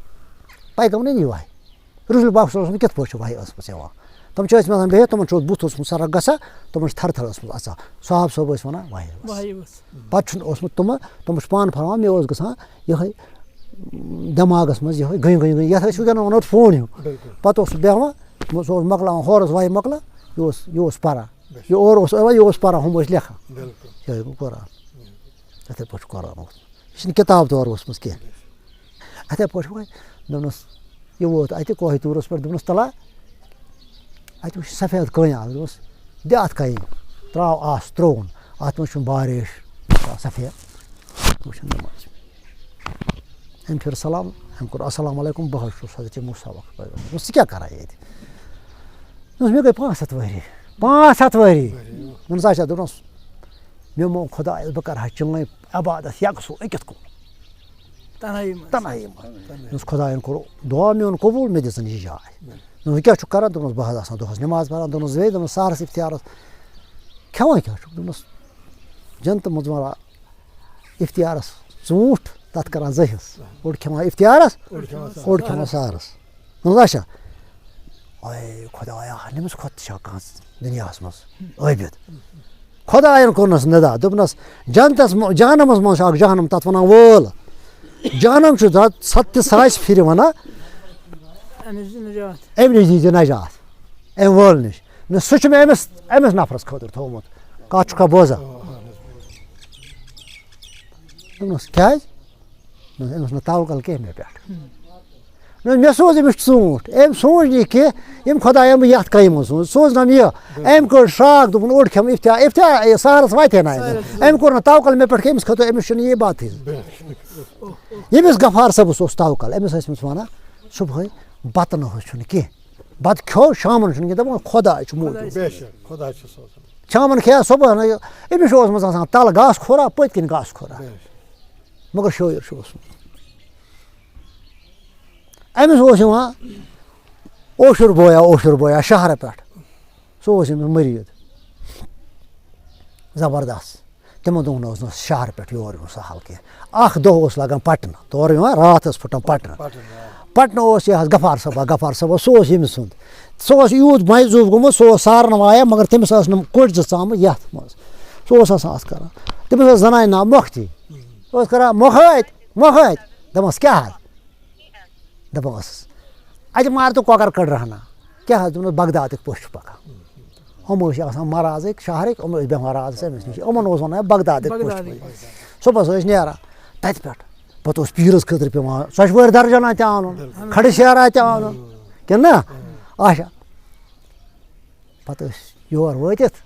پیغمبرن یی وَہہِ رسول پاک صلی اللہ علیہ وسلم کِتھ پٲٹھۍ چھِ وَہہِ ٲسمٕژ یِوان تِم چھِ ٲسۍ آسان بِہِتھ تِمن چھُ بُتھ اوسمُت سرک گژھان تِمن چھِ تھر ٲسمٕژ اَژان صحابہٕ صٲب ٲسۍ وَنان وَہہِ پَتہٕ چھُنہٕ اوسمُت تِم چھِ پانہٕ فرماوان مےٚ اوس گژھان یِہوٚے دٮ۪ماغس منٛز یِہوٚے گٔنۍ یَتھ ٲسۍ وٕنکٮ۪ن وَنو فون ہیوٗ پَتہٕ اوس سُہ بیٚہوان سُہ اوس مۄکلاوان ہورٕ اوس وَہہِ مۄکلان یہِ اوس پَران یہِ اورٕ اوس یِوان یہِ اوس پَران ہُم ٲسۍ لیکھان یِہوٚے گوٚو قرآن یِتھَے پٲٹھۍ چھُ قرآن اوسمُت یہِ چھِنہٕ کِتاب طور اوسمٕژ کینٛہہ یِتھَے پٲٹھۍ وۄنۍ دوٚپنَس یہِ ووت اَتہِ کوہِ طوٗرَس پٮ۪ٹھ دوٚپنَس تَلا اَتہِ وٕچھ سفید کٔنۍ اَکھ دوٚپمَس دِ اَتھ کَنہِ ترٛاو آس ترٛووُن اَتھ منٛز چھُنہٕ باریش سفید وٕچھان نٮ۪ماز أمۍ پھِر سلام أمۍ کوٚر اَسلامُ علیکُم بہٕ حظ چھُس حضرت موسیٰ دوٚپمَس ژٕ کیٛاہ کَران ییٚتہِ دوٚپمَس مےٚ گٔے 500 ؤری دوٚپمَس اچھا دوٚپنَس مےٚ مون خۄدایَس بہٕ کَرٕ ہا چٲنۍ عبادت یکسو أکِتھ کُن تنہایی منٛز خۄدایَن کوٚر دُعا میون قبوٗل مےٚ دِژٕن یہِ جاے دوٚپمَس کیٛاہ چھُکھ کَران دوٚپمَس بہٕ حظ آسان دۄہَس نٮ۪ماز پَران دوٚپمَس بیٚیہِ دوٚپمَس سہرَس اِفتِیارَس کھٮ۪وان کیٛاہ چھُکھ دوٚپمَس جنتہٕ منٛز وَنان اِفتِیارَس ژوٗنٛٹھ تَتھ کَران 2 حِصہٕ اوٚڑ کھٮ۪وان اِفتِیارَس اوٚڑ کھٮ۪وان سہرَس دوٚپمَس اچھا خۄدایا أمِس کھۄتہٕ تہِ چھا کانٛہہ دُنیاہَس منٛز عٲبِد خۄدایَن کوٚرنَس نِدا دوٚپنَس جنتَس جہنَمَس منٛز چھُ اَکھ جہنم تَتھ وَنان وٲل جہنم چھُ 7 پھِرِ وَنان اَمہِ نِش دی ژےٚ نجات اَمہِ وٲلہٕ نِش سُہ چھُ مےٚ أمِس نفرَس خٲطرٕ تھوٚومُت کَتھ چھُکھا بوزان دوٚپنَس کیٛازِ دوٚپنَس أمِس نہٕ توکل کینٛہہ مےٚ پٮ۪ٹھ مےٚ سوز أمِس ژوٗنٛٹھ أمۍ سوٗنٛچ نہٕ کینٛہہ ییٚمہِ خۄدایَن بہٕ یَتھ کامہِ منٛز سوزنَم یہِ أمۍ کٔڑ شراکھ دوٚپُن اوٚڑ کھٮ۪مہٕ اِفتِیار سہرَس واتہِ ہے نہٕ أمۍ کوٚر نہٕ توکل مےٚ پٮ۪ٹھ کینٛہہ أمِس خٲطرٕ أمِس چھُنہٕ یہِ باتٕے ییٚمِس غفار صٲبَس اوس توکل أمِس ٲسۍ أمِس وَنان صُبحٲے بَتہٕ نہٕ حظ چھُنہٕ کینٛہہ بَتہٕ کھیوٚو شامَن چھُنہٕ کینٛہہ دَپان خۄداے چھُ موٗجوٗد شامَن کھیٚیا صُبحن أمِس چھُ اوسمُت آسان تَلہٕ گاسہٕ کھورا پٔتۍ کِنۍ گاسہٕ کھورا مگر شٲعر چھُ اوسمُت أمِس اوس یِوان اوشُر بویا شہرٕ پٮ۪ٹھ سُہ اوس أمِس مٔریٖد زبردست تِمن دۄہن اوس نہٕ شہرٕ پٮ۪ٹھ یور یُن سہل کینٛہہ اَکھ دۄہ اوس لَگان پَٹنہٕ تورٕ یِوان راتھ ٲس پھٕٹان پَٹنہٕ پٹنہٕ اوس یہِ حظ غفار صٲبا سُہ اوس ییٚمہِ سُنٛد سُہ اوس یوٗت محضوٗب گوٚمُت سُہ اوس سارن وایان مگر تٔمِس ٲس نہٕ کوٚٹ زٕ ژامہٕ یَتھ منٛز سُہ اوس آسان اَتھ کَران تٔمِس ٲس زَنانہِ ناو مۄختی سُہ اوس کَران مۄخٲتۍ دَپانَس کیٛاہ حظ دَپان ٲسٕس اَتہِ مار تہٕ کۄکَر کٔڑ رہنا کیٛاہ حظ دوٚپنَس بغدادٕکۍ پٔژھۍ چھِ پَکان یِم ٲسۍ آسان مہرازٕکۍ شہرٕکۍ یِم ٲسۍ بیٚہوان رازَس أمِس نِش یِمَن اوس وَنان بغدادٕکۍ پٔژھۍ صُبحس ٲسۍ نیران تَتہِ پٮ۪ٹھ پَتہٕ اوس پیٖرَس خٲطرٕ پٮ۪وان ژۄچوارِ درجنا تہِ اَنُن کھڑٕ شیرا تہِ اَنُن کِنہٕ نا اچھا پَتہٕ ٲسۍ یور وٲتِتھ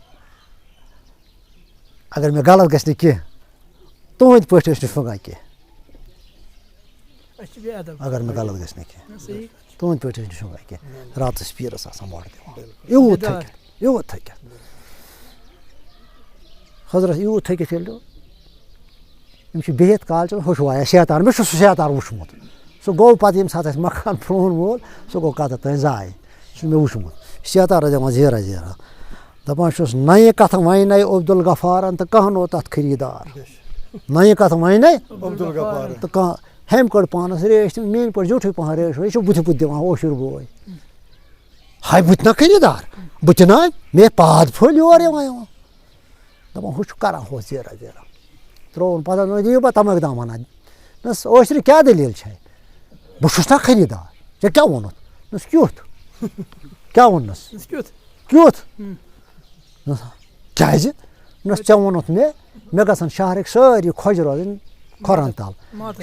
اگر مےٚ غلط گژھِ نہٕ کینٛہہ تُہٕنٛدۍ پٲٹھۍ ٲسۍ نہٕ شۄنٛگان کینٛہہ اگر مےٚ غلط گژھِ نہٕ کینٛہہ تُہٕنٛدۍ پٲٹھۍ ٲسۍ نہٕ شۄنٛگان کینٛہہ راتَس پیٖرَس آسان مۄڑ دِوان یوٗت تھٔکِتھ حضرت یوٗت تھٔکِتھ ییٚلہِ یِم چھِ بِہِتھ کالچَن ہُہ چھُ وایان شیطان مےٚ چھُ سُہ شیطان وٕچھمُت سُہ گوٚو پَتہٕ ییٚمہِ ساتہٕ اَسہِ مکان پرٛون وول سُہ گوٚو کَتَتھ تانۍ زایہِ سُہ چھُ مےٚ وٕچھمُت شیطان ٲسۍ دِوان زیرا دَپان چھُس نَیہِ کَتھٕ وَنے عبدالغفارَن تہٕ کانٛہہ نوٚو تَتھ خریٖدار نَیہِ کَتھٕ وَنے تہٕ کانٛہہ ہیٚمۍ کٔڑ پانَس ریش تہٕ میٛٲنۍ پٲٹھۍ زیوٗٹھٕے پَہَم ریش یہِ چھُ بٕتھِ دِوان اوشُر بوے ہاے بہٕ تہِ نا خریٖدار بہٕ تہِ نا مےٚ پاد پھٔلۍ یور یِوان دَپان ہُہ چھُ کَران ہُہ زیرا ترٛووُن پَتہٕ دِیِو پَتہٕ تَمٲکۍ دام وَنان نَس اوشرِ کیٛاہ دٔلیٖل چھے بہٕ چھُس نا خریٖدار ژےٚ کیٛاہ ووٚنُتھ نَس کیُتھ کیٛاہ ووٚننَس کیُتھ کیٛازِ نَس ژےٚ ووٚنُتھ مےٚ گژھن شہرٕکۍ سٲری خۄش روزٕنۍ کھۄرَن تَل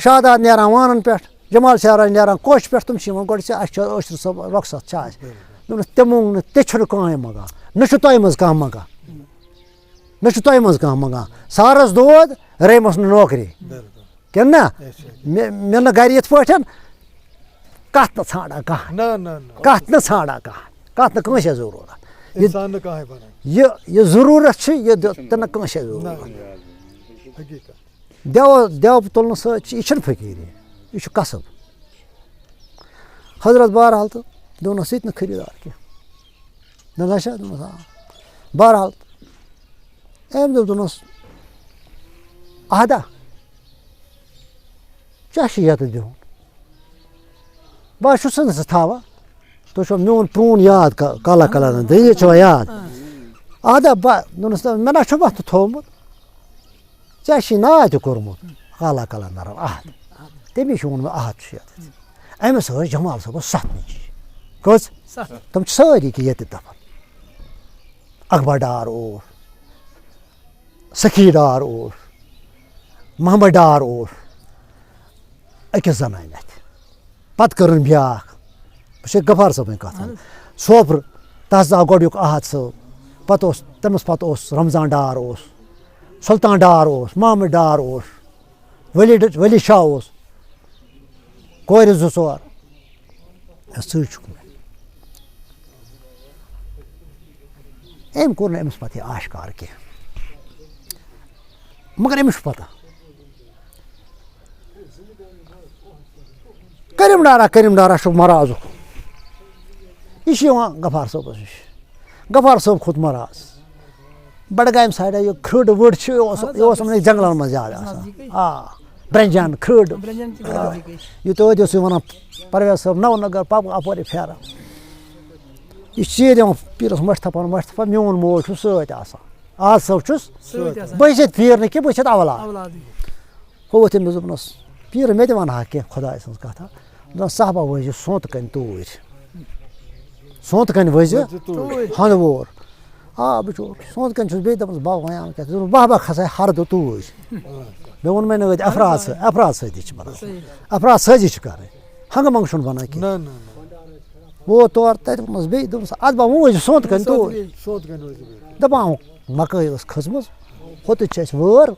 شاداد نیران وانَن پٮ۪ٹھ جمال شہراج نیران کوچہِ پٮ۪ٹھ تِم چھِ یِوان گۄڈٕ اَسہِ چھُ ٲشرٕ صٲب رۄخصت چھا اَسہِ دوٚپنَس تہِ مونٛگ نہٕ تہِ چھُنہٕ کٕہٕنۍ منٛگان نہ چھُ تۄہہِ منٛز کانٛہہ منٛگان نہ چھُ تۄہہِ منٛز کانٛہہ منٛگان سارَس دود رٔیمَس نہٕ نوکری کِنہٕ نا مےٚ نہٕ گَرِ یِتھ پٲٹھۍ کَتھ نہٕ ژھانٛڈان کانٛہہ کَتھ نہٕ ژھانٛڈان کَتھ نہٕ کٲنٛسے ضروٗرت یہِ ضروٗرت چھِ یہِ تہِ نہٕ کٲنٛسے ضروٗرت دٮ۪و تُلنہٕ سۭتۍ چھِ یہِ چھِنہٕ فقیٖری یہِ چھُ کَسٕب حضرت بہرحال تہٕ دوٚپنَس یہِ تہِ نہٕ خریٖدار کینٛہہ نہ چھا دوٚپنَس آ بہرحال أمۍ دوٚپنَس اَہدا کیٛاہ چھُ ییٚتٮ۪تھ بِہُن بہٕ حظ چھُس نہٕ ژٕ تھاوان تُہۍ چھُوا میون پرٛون یاد کالا کَلَرَن دٔلیٖل چھُوا یاد اَہدا دوٚپنَس مےٚ نہ چھُ وَتھٕ تھوٚومُت ژےٚ چھُے ناو تہِ کوٚرمُت کالا کَلَر اَہد تٔمی چھُ ووٚنمُت اَہد چھُ ییٚتٮ۪تھ أمِس ٲسۍ جمال صٲبَس 7 نیٚچِوۍ کٔژ تِم چھِ سٲری کینٛہہ ییٚتہِ دَپان اکبر ڈار اوس سخی ڈار اوس محمد ڈار اوس أکِس زَنانہِ اَتھِ پَتہٕ کٔرٕن بیٛاکھ بہٕ چھُس غفار صٲبٕنۍ کَتھ سوپرٕ تَس آو گۄڈٕنیُک احد صٲب پَتہٕ اوس تٔمِس پَتہٕ اوس رمضان ڈار اوس سُلطان ڈار اوس محمد ڈار اوس ؤلی شاہ اوس کورِ 2-4 سۭتۍ چھُکھ مےٚ أمۍ کوٚر نہٕ أمِس پَتہٕ یہِ آشکار کینٛہہ مگر أمِس چھُ پَتہ کریٖم ڈارا چھُ مَرازُک یہِ چھُ یِوان غفار صٲبَس نِش غفار صٲب کھوٚت مَراز بَڈگامہِ سایڈٕ یہِ کھرٛڈ وٕڈ چھِ یہِ اوس یِمنٕے جنٛگلَن منٛز زیادٕ آسان برٛنٛجان کھرٛڈ یہِ توتہِ اوس یہِ وَنان پرویز صٲب نَونگر پَکو اَپٲری پھیران یہِ چھِ ژیٖرۍ یِوان پیٖرَس مَٹھِ تھَپان میون مول چھُ سۭتۍ آسان آز صٲب چھُس بہٕ چھُس ییٚتہِ پیٖر نہٕ کینٛہہ بہٕ چھُس ییٚتہِ اولاد ہُہ ؤتھۍ أمِس دوٚپنَس پیٖرٕ مےٚ تہِ وَنہٕ ہا کینٛہہ خۄداے سٕنٛز کَتھا دوٚپنَس صاحبہ ؤسۍ زِ سونٛتہٕ کَنہِ توٗرۍ سونٛتہٕ کَنہِ ؤسۍ زِ ہَنٛدوور آ بِچور سونٛتہٕ کَنہِ چھُس بیٚیہِ دَپَس بہٕ وَنان کیٛاہ دوٚپُن بہٕ کھسہٕ ہا ہَردٕ توٗرۍ مےٚ ووٚن مےٚ نہٕ أتۍ اَفراد سۭتی چھِ بَنان اَفراد سٲزی چھِ کَرٕنۍ ہنٛگہٕ منٛگہٕ چھُنہٕ بَنان کینٛہہ ووت تور تَتہِ ووٚنمَس بیٚیہِ دوٚپمَس اَدٕ با وۄنۍ ؤسۍ زِ سونٛتہٕ کَنہِ توٗرۍ دَپان مَکٲے ٲس کھٔژمٕژ ہوٚتٕتھ چھِ اَسہِ وٲر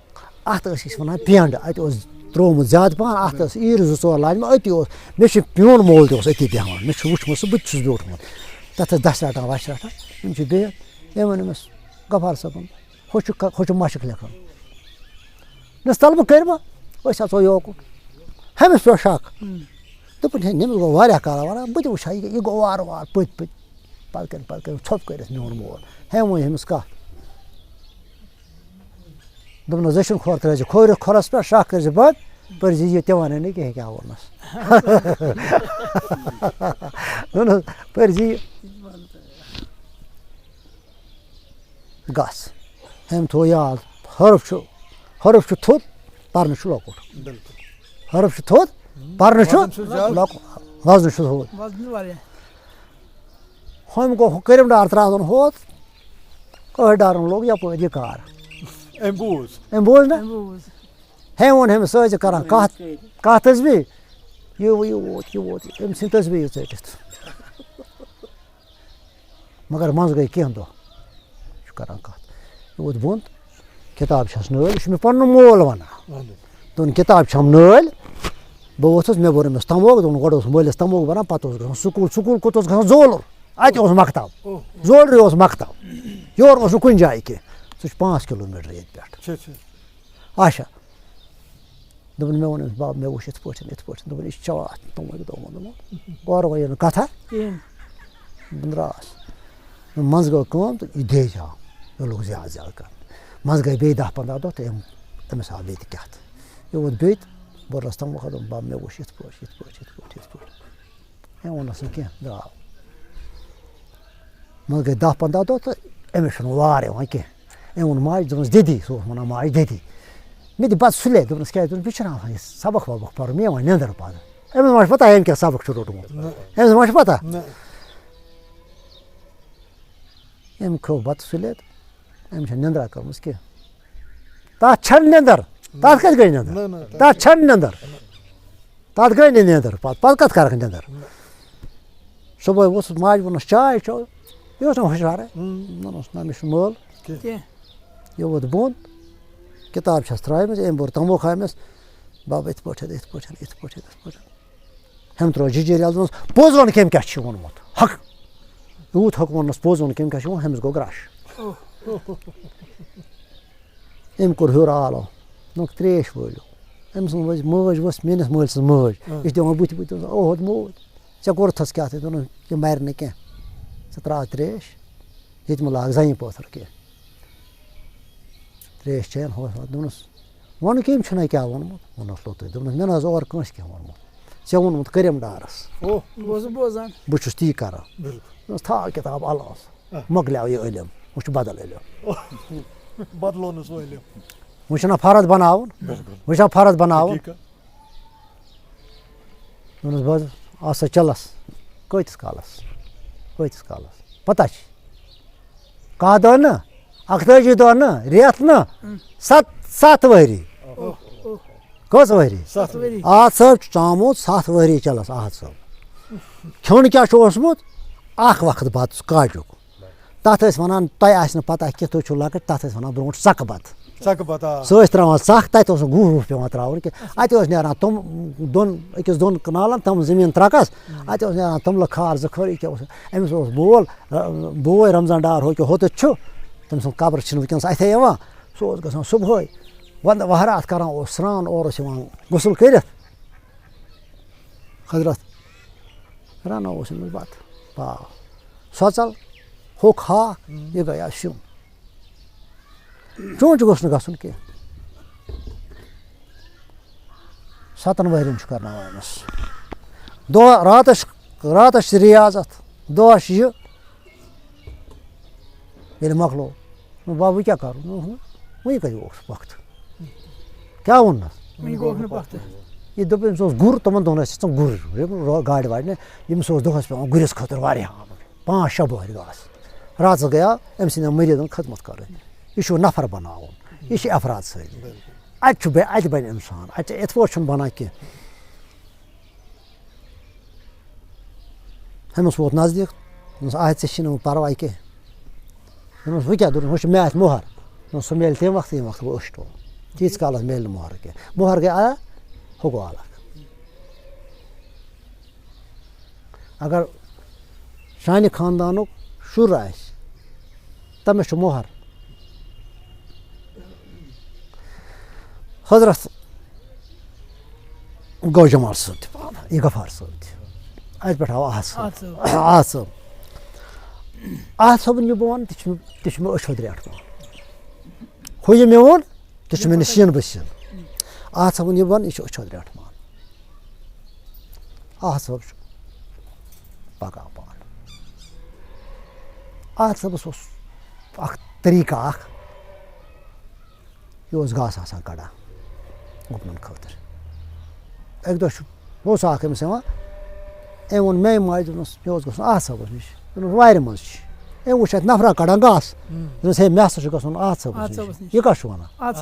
اَتھ ٲسۍ أسۍ وَنان پٮ۪نٛڈ اَتہِ اوس ترٛوومُت زیادٕ پَہَن اَتھ ٲس ایٖرِ 2-4 لاجمہٕ أتی اوس مےٚ چھُ میون مول تہِ اوس أتی بیٚہوان مےٚ چھُ وٕچھمُت سُہ بہٕ تہِ چھُس بیوٗٹھمُت تَتھ ٲسۍ دَچھ رَٹان وَچھ رَٹان یِم چھِ بِہِتھ أمۍ ووٚن أمِس غفار صٲبَن ہُہ چھُ مَشِق لیکھان نَس تَلہٕ بہٕ کٔرۍ ما أسۍ اَژو یوکُن ہُمِس پیوٚو شَک دوٚپُن ہے نٔمِس گوٚو واریاہ کالا وَنان بہٕ تہِ وٕچھِ ہا یہِ گوٚو وارٕ وارٕ پٔتۍ پَتہٕ کَنۍ ژھۄپ کٔرِتھ میون مول ہیٚمۍ ووٚن أمِس کَتھ دوٚپنَس دٔچھُن کھۄر ترٛٲیزِ کھوورِ کھۄرَس پٮ۪ٹھ شاہ کٔرۍ زِ بنٛد پٔرزِ یہِ تہِ وَنٕے نہٕ کینٛہہ کیٛاہ ووٚنُس دوٚپنَس پٔرزِ گژھ أمۍ تھوٚو یاد حرف چھُ تھوٚد پَرنہٕ چھُ لۄکُٹ حرف چھُ تھوٚد پَرنہٕ چھُ لۄکُٹ وزنہٕ چھُ تھوٚد ہُمۍ گوٚو کٔرِم ڈار ترٛاوُن ہوٚت کٔہۍ ڈارُن لوٚگ یَپٲرۍ یہِ کار أمۍ بوٗز نا ہیٚمۍ ووٚن ہیٚمِس ژٕ ٲسۍ زِ کَران کَتھ تسبیٖح یہِ ووت أمۍ ژھٕنۍ تسبیٖح ژٔٹِتھ مگر منٛزٕ گٔے کینٛہہ دۄہ یہِ چھُ کَران کَتھ یہِ ووت بۄن کِتاب چھَس نٲلۍ یہِ چھُ مےٚ پَنُن مول وَنان دوٚپُن کِتاب چھَم نٲلۍ بہٕ ووٚتھُس مےٚ بوٚر أمِس تموک دوٚپُن گۄڈٕ اوس مٲلِس تموک بَران پَتہٕ اوس گژھان سکوٗل کوٚت اوس گژھان زولُر اَتہِ اوس مکتب زولرٕے اوس مکتب یورٕ اوس نہٕ کُنہِ جایہِ کینٛہہ سُہ چھُ 5 کِلوٗمیٖٹر ییٚتہِ پٮ۪ٹھ اچھا دوٚپُن مےٚ ووٚن أمِس بَب مےٚ وٕچھ یِتھ پٲٹھۍ دوٚپُن یہِ چھِ چاوان تِموٕے دوٚپمو اورٕ گٔیے نہٕ کَتھا بہٕ درٛاس منٛزٕ گٔے کٲم تہٕ یہِ دیجاو یہِ لوٚگ زیادٕ کَرُن منٛزٕ گٔے بیٚیہِ 10-15 دۄہ تہٕ أمِس آو بیٚیہِ تہِ کیٛاہ تہٕ یہِ ووت بیٚیہِ تہٕ بوٚرلَس تموکھا دوٚپُن بَب مےٚ وٕچھ یِتھ پٲٹھۍ أمۍ ووٚننَس نہٕ کینٛہہ درٛاو منٛزٕ گٔے 10-15 دۄہ تہٕ أمِس چھُنہٕ وار یِوان کینٛہہ أمۍ ووٚن ماجہِ دوٚپنَس دِدی سُہ اوس وَنان ماجہِ دِدی مےٚ دِ بَتہٕ سُلے دوٚپنَس کیٛازِ دوٚپُن بِچراوان یہِ سبق وبق پَرُن مےٚ یِوان نیٚنٛدٕر پَتہٕ أمِس ما چھِ پَتہ أمۍ کیٛاہ سبق چھُ روٚٹمُت أمِس ما چھِ پَتہ أمۍ کھیوٚو بَتہٕ سُلے تہٕ أمۍ چھَنہٕ نیٚنٛدرا کٔرمٕژ کینٛہہ تَتھ چھَنہٕ نیٚنٛدٕر تَتھ کَتہِ گٔے نیٚنٛدٕر تَتھ چھَنہٕ نیٚنٛدٕر تَتھ گٔے نہٕ نیٚنٛدٕر پَتہٕ کَتھ کَرَکھ نیٚنٛدٕر صُبحٲے ووٚتھُس ماجہِ ووٚنُس چاے چیوٚو یہِ اوس نہٕ ہُشارَے ووٚنُس نہ مےٚ چھُ مٲل یہِ ووت بۄن کِتاب چھَس ترٛٲومٕژ أمۍ بوٚر تموکھا أمِس بَب یِتھ پٲٹھۍ ہیٚمۍ ترٛوو جِجِر یَلہٕ دوٚپنَس پوٚز وَن کٔمۍ کیٛاہ چھُے ووٚنمُت حق یوٗت حق ووٚننَس پوٚز ووٚن کٔمۍ کیٛاہ چھُ ووٚنمُت ہیٚمِس گوٚو گرٛش أمۍ کوٚر ہیوٚر آلو دوٚپُکھ ترٛیش وٲلِو أمۍ سٕنٛز مٲج ؤژھ میٛٲنِس مٲلۍ سٕنٛز مٲج یہِ چھِ دِوان بٕتھِ دوٚپُن اوٚہَد موٗد ژےٚ کوٚرُتھَس کیٛاہ تھٲے دوٚپُن یہِ مَرِ نہٕ کینٛہہ ژٕ ترٛاو ترٛیش ییٚتہِ مہٕ لاگ زَنہِ پٲتھٕر کینٛہہ ترٛیش چیٚیَن ہُہ دوٚپنَس وَنہٕ کٔمۍ چھُنَے کیٛاہ ووٚنمُت ووٚنُس لوٚتُے دوٚپنَس مےٚ نہ حظ اورٕ کٲنٛسہِ کینٛہہ ووٚنمُت ژےٚ ووٚنمُت کٔرِم ڈارَس بہٕ چھُس تی کَران دوٚپنَس تھاو کِتاب اَلَس مۄکلیو یہِ علم وۄنۍ چھُ بدل علم وۄنۍ چھُنہ فرد بَناوُن وۄنۍ چھا فرد بَناوُن دوٚپنَس بہٕ حظ آسا چَلَس کۭتِس کالَس پَتہ چھِ کاہ دۄہ نہٕ 41 دۄہ نہٕ رٮ۪تھ نہٕ 7 ؤری کٔژ ؤری آد صٲب چھُ ژامُت 7 ؤری چَلَس آد صٲب کھیوٚن کیٛاہ چھُ اوسمُت اَکھ وقت بَتہٕ کاجُک تَتھ ٲسۍ وَنان تۄہہِ آسہِ نہٕ پَتہ کینٛہہ تُہۍ چھُو لۄکٕٹۍ تَتھ ٲسۍ وَنان برونٛٹھ ژَکہٕ بَتہٕ سُہ ٲسۍ ترٛاوان ژَکھ تَتہِ اوس نہٕ گُہہ وُہ پٮ۪وان ترٛاوُن کینٛہہ اَتہِ اوس نیران تِم أکِس دۄن کنالَن تِم زٔمیٖن ترٛکَس اَتہِ اوس نیران توٚملہٕ کھار 2 کھٲر یہِ کیٛاہ اوس أمِس اوس بول بوے رمضان ڈار ہُہ کہِ ہوٚتَتھ چھُ تٔمۍ سُنٛد قبر چھِنہٕ وٕنکٮ۪نَس اَتھے یِوان سُہ اوس گژھان صُبحٲے وَندٕ وَہرات کَران اوس سرٛان اورٕ اوس یِوان غسُل کٔرِتھ حضرت رَنان اوس أمِس بَتہٕ پاو سۄژَل ہوٚکھ ہاکھ یہِ گٔیو سیُن چونٛچہِ گوٚژھ نہٕ گژھُن کینٛہہ 7 ؤرۍیَن چھُ کَرناوان أمِس دۄہ راتَس چھِ رِیاضت دۄہَس چھِ یہِ ییٚلہِ مۄکلو بَب وۄنۍ کیٛاہ کَرُن وٕنہِ کَتہِ اوس وقت کیٛاہ ووٚننَس یہِ دوٚپ أمِس اوس گُر تِمَن دۄہَن ٲسۍ ژٕ گُرۍ گاڑِ واڑِ نہٕ ییٚمِس اوس دۄہَس پٮ۪وان گُرِس خٲطرٕ واریاہ 5-6 بوٚہرِ گاسہٕ راتَس گٔیو أمۍ سٕنٛدٮ۪ن مٔریٖدَن خدمت کَرٕنۍ یہِ چھُ نفر بَناوُن یہِ چھِ اَفراد سۭتۍ اَتہِ بَنہِ اِنسان اَتہِ یِتھ پٲٹھۍ چھُنہٕ بَنان کینٛہہ ہُمِس ووت نزدیٖک دوٚپنَس آ ژےٚ چھِی نہٕ وۄنۍ پَرواے کینٛہہ دوٚپنَس وۄنۍ کیٛاہ دوٚپنَس وۄنۍ چھُ مےٚ اَتھ مۄہر دوٚپنَس سُہ میلہِ تَمہِ وقتہٕ ییٚمہِ وقتہٕ بہٕ أچھ ٹوٗل تیٖتِس کالَس میلہِ نہٕ مۄہر کینٛہہ مۄہر گٔے ہُہ گوٚو الگ اگر سانہِ خاندانُک شُر آسہِ تٔمِس چھُ مۄہر حضرت گوٚو جمال صٲب تہِ پانہٕ یہِ غفار صٲب تہِ اَتہِ پٮ۪ٹھ آو احد صٲب صٲبُن یہِ بہٕ وَنہٕ تہِ چھُ مےٚ أچھو درٛٮ۪ٹھ ہُہ یہِ مےٚ ووٚن تہِ چھُ مےٚ نِش شیٖن بٔسیٖن اَتھ صٲبُن یہِ بَن یہِ چھُ أچھو درٛٮ۪ٹھ مان اَتھ صٲب چھُ پَکان پان اَتھ صٲبَس اوس اَکھ طریٖقہٕ اَکھ یہِ اوس گاسہٕ آسان کَڑان گُپنَن خٲطرٕ اَکہِ دۄہ چھُ اوس اَکھ أمِس یِوان أمۍ ووٚن میٛانہِ ماجہِ دوٚپنَس مےٚ اوس گژھُن اَتھ صٲبَس نِش دوٚپنَس وارِ منٛز چھِ أمۍ وٕچھ اَتہِ نفرا کَڑان گاسہٕ دوٚپنَس ہے مےٚ ہسا چھُ گژھُن اَتھ صٲبَس نِش یہِ کَس چھُ وَنان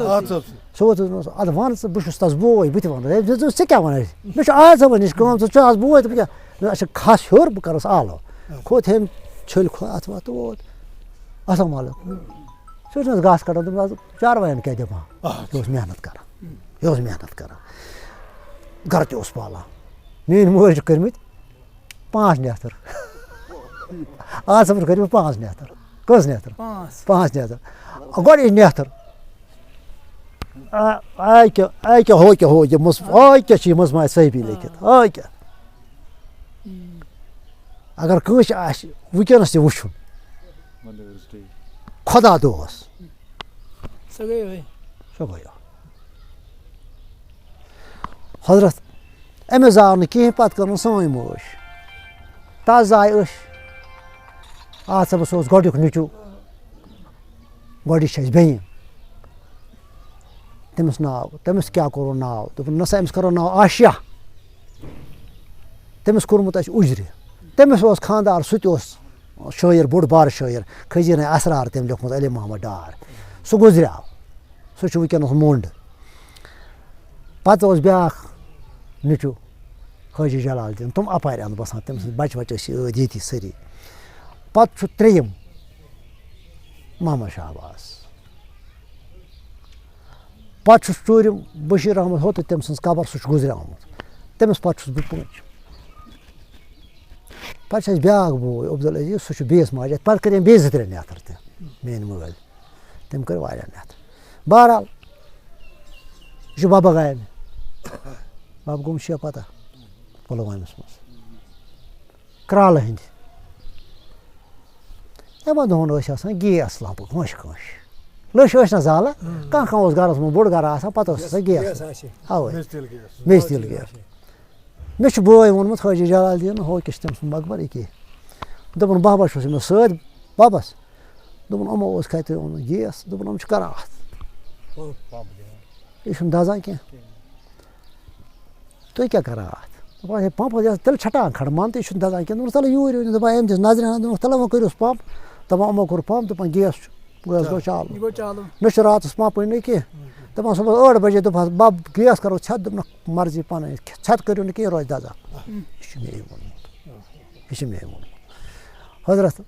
سُہ ووت دوٚپنَس اَدٕ وَن ژٕ بہٕ چھُس تَس بوے بہٕ تہِ وَنہٕ ہے ژٕ کیٛاہ وَنان مےٚ چھُ اَتھ صٲبَس نِش کٲم ژٕ چھُ آز بوے تہٕ بہٕ کیٛاہ اَسا کھَس ہیوٚر بہٕ کَرَس آلو کھوٚت ہیٚمۍ چھٔلۍ اَتھ وَتھ تہٕ ووت اَسلام علیکُم سُہ چھُنہٕ حظ گاسہٕ کَڑان دوٚپمَس چاروایَن کیٛاہ دِمہٕ ہا یہِ اوس محنت کَران یہِ اوس محنت کَران گَرٕ تہِ اوس پالان میٛٲنۍ مٲلۍ چھِ کٔرۍمٕتۍ 5 نٮ۪تھٕر اَتھ صٲبَس کٔرۍمٕتۍ 5 نٮ۪تھٕر کٔژ نٮ۪تھٕر 5 نٮ۪تھٕر گۄڈٕنِچ نٮ۪تھٕر کیٛاہ ہو کیٛاہ ہو یہِ کیٛاہ چھِ یہِ مٕژماجہِ صحیحی لیکھِتھ کیٛاہ اگر کٲنٛسہِ آسہِ وٕنکٮ۪نَس تہِ وٕچھُن خۄدا دۄہَس سُہ گٔیو حضرت أمِس زاو نہٕ کِہیٖنۍ پَتہٕ کٔرٕن سٲنۍ موج تَس زاے أچھ اَتھ صٲبَس اوس گۄڈٕنیُک نیٚچوٗ گۄڈٕنِچ چھِ اَسہِ بیٚنہِ تٔمِس ناو تٔمِس کیٛاہ کوٚرُن ناو دوٚپُن نسا أمِس کَرو ناو آشیا تٔمِس کوٚرمُت اَسہِ اُجرِ تٔمِس اوس خانٛدار سُہ تہِ اوس شٲعر بوٚڑ بارٕ شٲعر خٔزیٖنَے اَسرار تٔمۍ لیوٚکھمُت علی محمد ڈار سُہ گُزریٛاو سُہ چھُ وٕنکٮ۪نَس موٚنٛڈ پَتہٕ اوس بیٛاکھ نیٚچوٗ حٲجی جلال دیٖن تِم اَپارِ اَنٛد بَسان تٔمۍ سٕنٛدۍ بَچہِ وَچہِ ٲسۍ ٲدۍ ییٚتی سٲری پَتہٕ چھُ ترٛیٚیِم محمد شہباز پَتہٕ چھُس ژوٗرِم بشیٖر احمد ہوتہٕ تٔمۍ سٕنٛز قبر سُہ چھُ گُزریومُت تٔمِس پَتہٕ چھُس بہٕ پوٗنٛژِم پَتہٕ چھِ اَسہِ بیٛاکھ بوے عبدُل عزیٖز سُہ چھُ بیٚیِس ماجہِ اَتھِ پَتہٕ کٔرۍ أمۍ بیٚیہِ 2-3 نٮ۪تھٕر تہِ میٛٲنۍ مٲلۍ تٔمۍ کٔرۍ واریاہ نٮ۪تھٕ بہرحال یہِ چھُ بَبہٕ گامہِ بَبہٕ گوٚم چھِ پَتہ پُلوٲمِس منٛز کرٛالہٕ ہٕنٛدِ یِمَن دۄہَن ٲسۍ آسان گیس لَمپہٕ کٲنٛسہِ لٔچھ ٲسۍ نہ زالان کانٛہہ اوس گَرَس منٛز بوٚڑ گَرٕ آسان پَتہٕ اوس آسان گیس اَوَے میٚژِ تِلہٕ گیس مےٚ چھُ بٲے ووٚنمُت حٲجی جلال دیٖن ہو کیٛاہ چھِ تٔمۍ سُنٛد مقبر ییٚکیٛاہ دوٚپُن بَبَس چھُس أمِس سۭتۍ بَبَس دوٚپُن یِمو اوس کَتہِ اوٚنمُت گیس دوٚپُن یِم چھِ کَران اَتھ یہِ چھُنہٕ دَزان کینٛہہ تُہۍ کیٛاہ کَران اَتھ دَپان ہے پمپ حظ تیٚلہِ چھٹان کھَڑ مان تہٕ یہِ چھُنہٕ دَزان کینٛہہ دوٚپُن تَلہٕ یوٗرۍ أنِو دَپان أمۍ دِژ نظرِ ہنا دوٚپُکھ تَلہٕ وۄنۍ کٔرِوُس پمپ دَپان یِمو کوٚر پمپ دَپان گیس چھُ گیس گوٚو چالوٗ نہ چھُ راتَس پمپٕے نہٕ کینٛہہ دَپان صُبحس 8 بجے دوٚپہَس بَب گیس کَرو ژھٮ۪تہٕ دوٚپنَکھ مرضی پَنٕنۍ ژھٮ۪تہٕ کٔرِو نہٕ کینٛہہ روزِ دَزان یہِ چھُ مے ووٚنمُت یہِ چھُ مے ووٚنمُت حضرت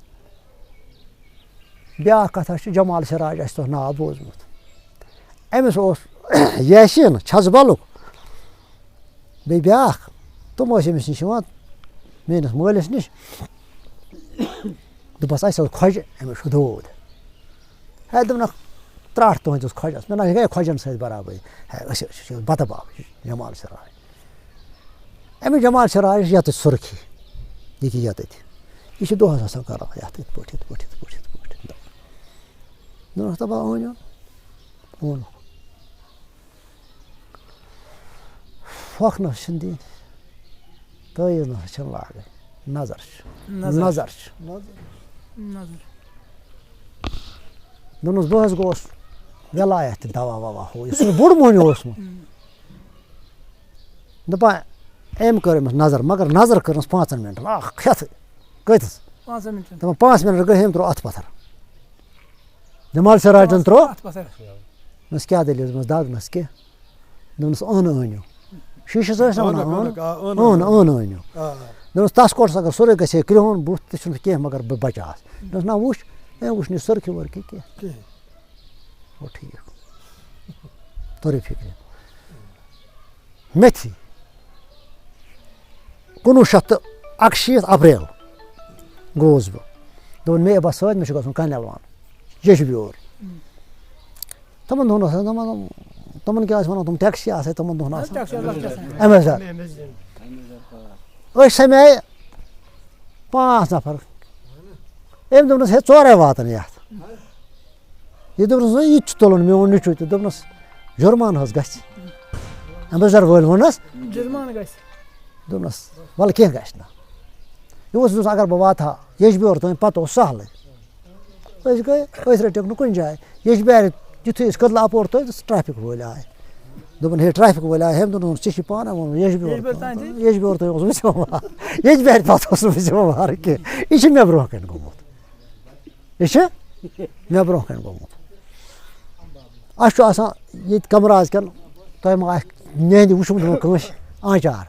بیٛاکھ کَتھا چھِ جمال سِراج اَسہِ تۄہہِ ناو بوٗزمُت أمِس اوس یاسیٖن چھَژٕ بَلُک بیٚیہِ بیٛاکھ تِم ٲسۍ أمِس نِش یِوان میٛٲنِس مٲلِس نِش دوٚپَس اَسہِ اوس خۄجہِ أمِس چھُ دود ہے دوٚپنَکھ ترٛٹھ تُہٕنٛدِس خۄجَس مےٚ نہ گٔے خۄجَن سۭتۍ برابٔدی ہے أسۍ چھِ بَتہٕ باب جمال سِراج أمِس جمال سِراج یَتٕتھۍ سُرخی ییٚکیٛاہ یَتٕتھۍ یہِ چھِ دۄہَس آسان کَران یَتھ یِتھ پٲٹھۍ یِتھ پٲٹھۍ یِتھ پٲٹھۍ یِتھ پٲٹھۍ دوٚپنَس دَپان أنِو اوٚنُکھ پھۄکھ نہ حظ چھِنہٕ دِنۍ تٲیٖز نہ حظ چھِنہٕ لاگٕنۍ نظر چھِ دوٚپنَس بہٕ حظ گوٚوُس وِلایت تہِ دوا وَوا ہُہ یہِ سُہ چھُ بوٚڑ مۄہنیوٗ اوسمُت دَپان أمۍ کٔر أمِس نظر مگر نظر کٔرنَس 5 مِنٹَن اَکھ کھٮ۪تھٕے کۭتِس دَپان 5 مِنٹ گٔے أمۍ ترٛوو اَتھٕ پَتھر جمال سِراجَن ترٛوو دوٚپنَس کیٛاہ دٔلیٖل دوٚپمَس دَگ کینٛہہ دوٚپنَس أنِو شیٖشَس ٲسۍ نہ وَنان أنِو دوٚپنَس تَس کوٚٹَس اگر سورُے گژھِ ہے کرٛہُن بُتھ تہِ چھُنہٕ کینٛہہ مگر بہٕ بَچاوَس دوٚپنَس نہ وٕچھ أمۍ وٕچھ نہٕ سُرخی ؤرخی کینٛہہ گوٚو ٹھیٖک توٚرُے فِکرِ میٚتھی 1961 اپریل گوٚوُس بہٕ دوٚپُن مے بَس سۭتۍ مےٚ چھُ گژھُن کَنٮ۪لوان ییٚچھبیور تِمَن دۄہَن اوس تِمَن کیٛاہ ٲسۍ وَنان تِم ٹیکسی آسہٕ تِمَن دۄہَن آسان ایٚمیزان أسۍ سَمے 5 نفر أمۍ دوٚپنَس ہے 4 واتَن یَتھ یہِ دوٚپنَس یہِ تہِ چھُ تُلُن میون نیٚچوٗ تہِ دوٚپنَس جُرمان حظ گژھِ ایمبیسڈر وٲلۍ ووٚننَس جُرمانہٕ گژھِ دوٚپنَس وَلہٕ کینٛہہ گژھِ نہٕ یہِ اوس اگر بہٕ واتہٕ ہا ییٚجبیور تام پَتہٕ اوس سہلٕے أسۍ گٔے أسۍ رٔٹِکھ نہٕ کُنہِ جایہِ ییٚجبیارِ یُتھُے أسۍ کٔدلہٕ اَپور تہٕ ٹرٛیفِک وٲلۍ آے دوٚپُن ہے ٹرٛیفِک وٲلۍ آے أمۍ دوٚپ ژےٚ چھِ پانَے ووٚنمُت ییٚجبیور تام اوس وٕچھوار ییٚجبیارِ پَتہٕ اوس نہٕ وٕچھوار کینٛہہ یہِ چھِ مےٚ برونٛہہ کَنہِ گوٚمُت یہِ چھِ مےٚ برونٛہہ کَنہِ گوٚمُت اَسہِ چھُ آسان ییٚتہِ کَمراز کٮ۪ن تۄہہِ ما آسہِ میٛانہِ وٕچھمُت کٲنٛسہِ آنٛچار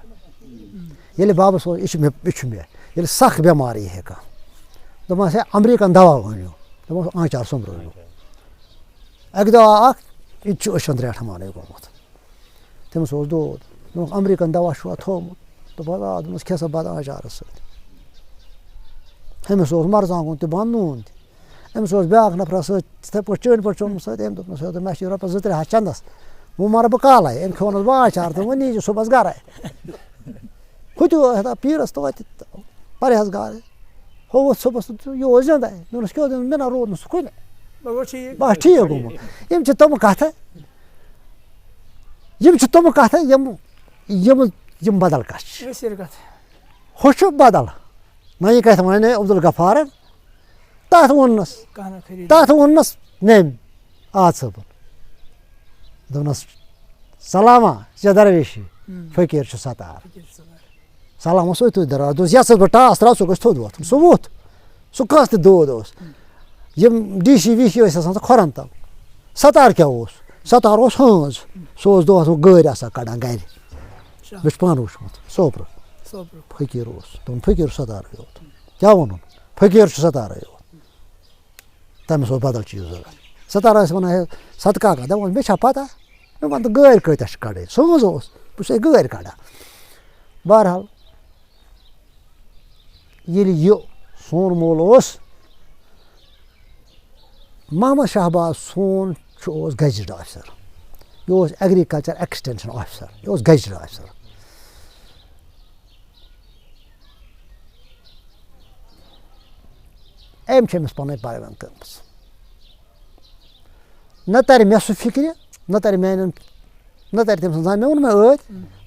ییٚلہِ بابَس اوس یہِ چھُ مےٚ ییٚلہِ سَخ بٮ۪مار یی ہے کانٛہہ دوٚپمَس ہے اَمریٖکَن دَوا أنِو دوٚپمَس آنٛچار سوٚمبرٲیِو اَکہِ دۄہ آو اَکھ یہِ تہِ چھُ أچھَن درٛٮ۪ٹھ مانے گوٚمُت تٔمِس اوس دود دوٚپمَس اَمریٖکَن دَوا چھُوا تھوٚومُت دوٚپمَس آ دوٚپمَس کھےٚ سا بَتہٕ آنٛچارَس سۭتۍ أمِس اوس مَرژٕوانٛگُن تہِ بنٛد نوٗن تہِ أمِس اوس بیٛاکھ نفرا سۭتۍ تِتھَے پٲٹھۍ چٲنۍ پٲٹھۍ چوٚمُت سۭتۍ أمۍ دوٚپنَس ہے مےٚ چھِ رۄپیَس 2-3 ہَتھ چنٛدَس وۄنۍ مَرٕ بہٕ کالَے أمۍ کھیوٚونَس بہٕ آنٛچار تہٕ وۄنۍ نیٖزِ صُبحَس گَرَے ہُہ تہِ اوس ہٮ۪تان پیٖرَس توتہِ پرہیزگارٕے ہُہ ووٚتھ صُبحَس تہٕ یہِ اوس زِندَے دوٚپنَس کیٛاہ مےٚ نہ روٗد نہٕ سُہ کُنہِ بَس ٹھیٖک گوٚمُت یِم چھِ تِمہٕ کَتھٕ یِم بدل کَتھٕ چھِ ہُہ چھُ بدل وۄنۍ کَتھِ وَنے عبدالغفارَن تَتھ ووٚننَس نٔمۍ عاد صٲبُن دوٚپنَس سَلاما ژےٚ چھےٚ درویشی فقیٖر چھُ سَتار سلام اوس أتھۍ دراز دوٚپُس یَتھ سۭتۍ بہٕ ٹاس ترٛاو سُہ گژھِ تھوٚد وۄتھُن سُہ ووٚتھ سُہ کانٛہہ تہِ دود اوس یِم ڈی سی وی سی ٲسۍ آسان تہٕ کھۄرَن تَل سَتار کیٛاہ اوس سَتار اوس ہٲنز سُہ اوس دۄہَس گٲڑۍ آسان کَڑان گَرِ مےٚ چھُ پانہٕ وٕچھمُت سوپرٕ فقیٖر اوس دوٚپُن فقیٖر چھُ سَتارٕے یوت کیٛاہ ووٚنُن فقیٖر چھُ سَتارٕے یوت تٔمِس اوس بدل چیٖز ضوٚرَتھ سَتار ٲسۍ وَنان ہے صدقہ کا دَپان مےٚ چھا پَتہ مےٚ وَن تہٕ گٲڑۍ کۭتیاہ چھِ کَڑٕنۍ سٲنٛز اوس بہٕ چھُسے گٲڑۍ کَڑان بہرحال ییٚلہِ یہِ سون مول اوس محمد شہباز سون چھُ اوس گیجٹ آفِسَر یہِ اوس ایٚگرِکَلچَر ایٚکٕسٹٮ۪نشَن آفِسَر یہِ اوس گیجٹ آفِسَر أمۍ چھِ أمِس پَنٕنۍ پَروین کٔرمٕژ نہ تَرِ مےٚ سُہ فِکرِ نہ تَرِ میٛانٮ۪ن نہ تَرِ تٔمۍ سٕنٛز زَن مےٚ ووٚن مےٚ ٲدۍ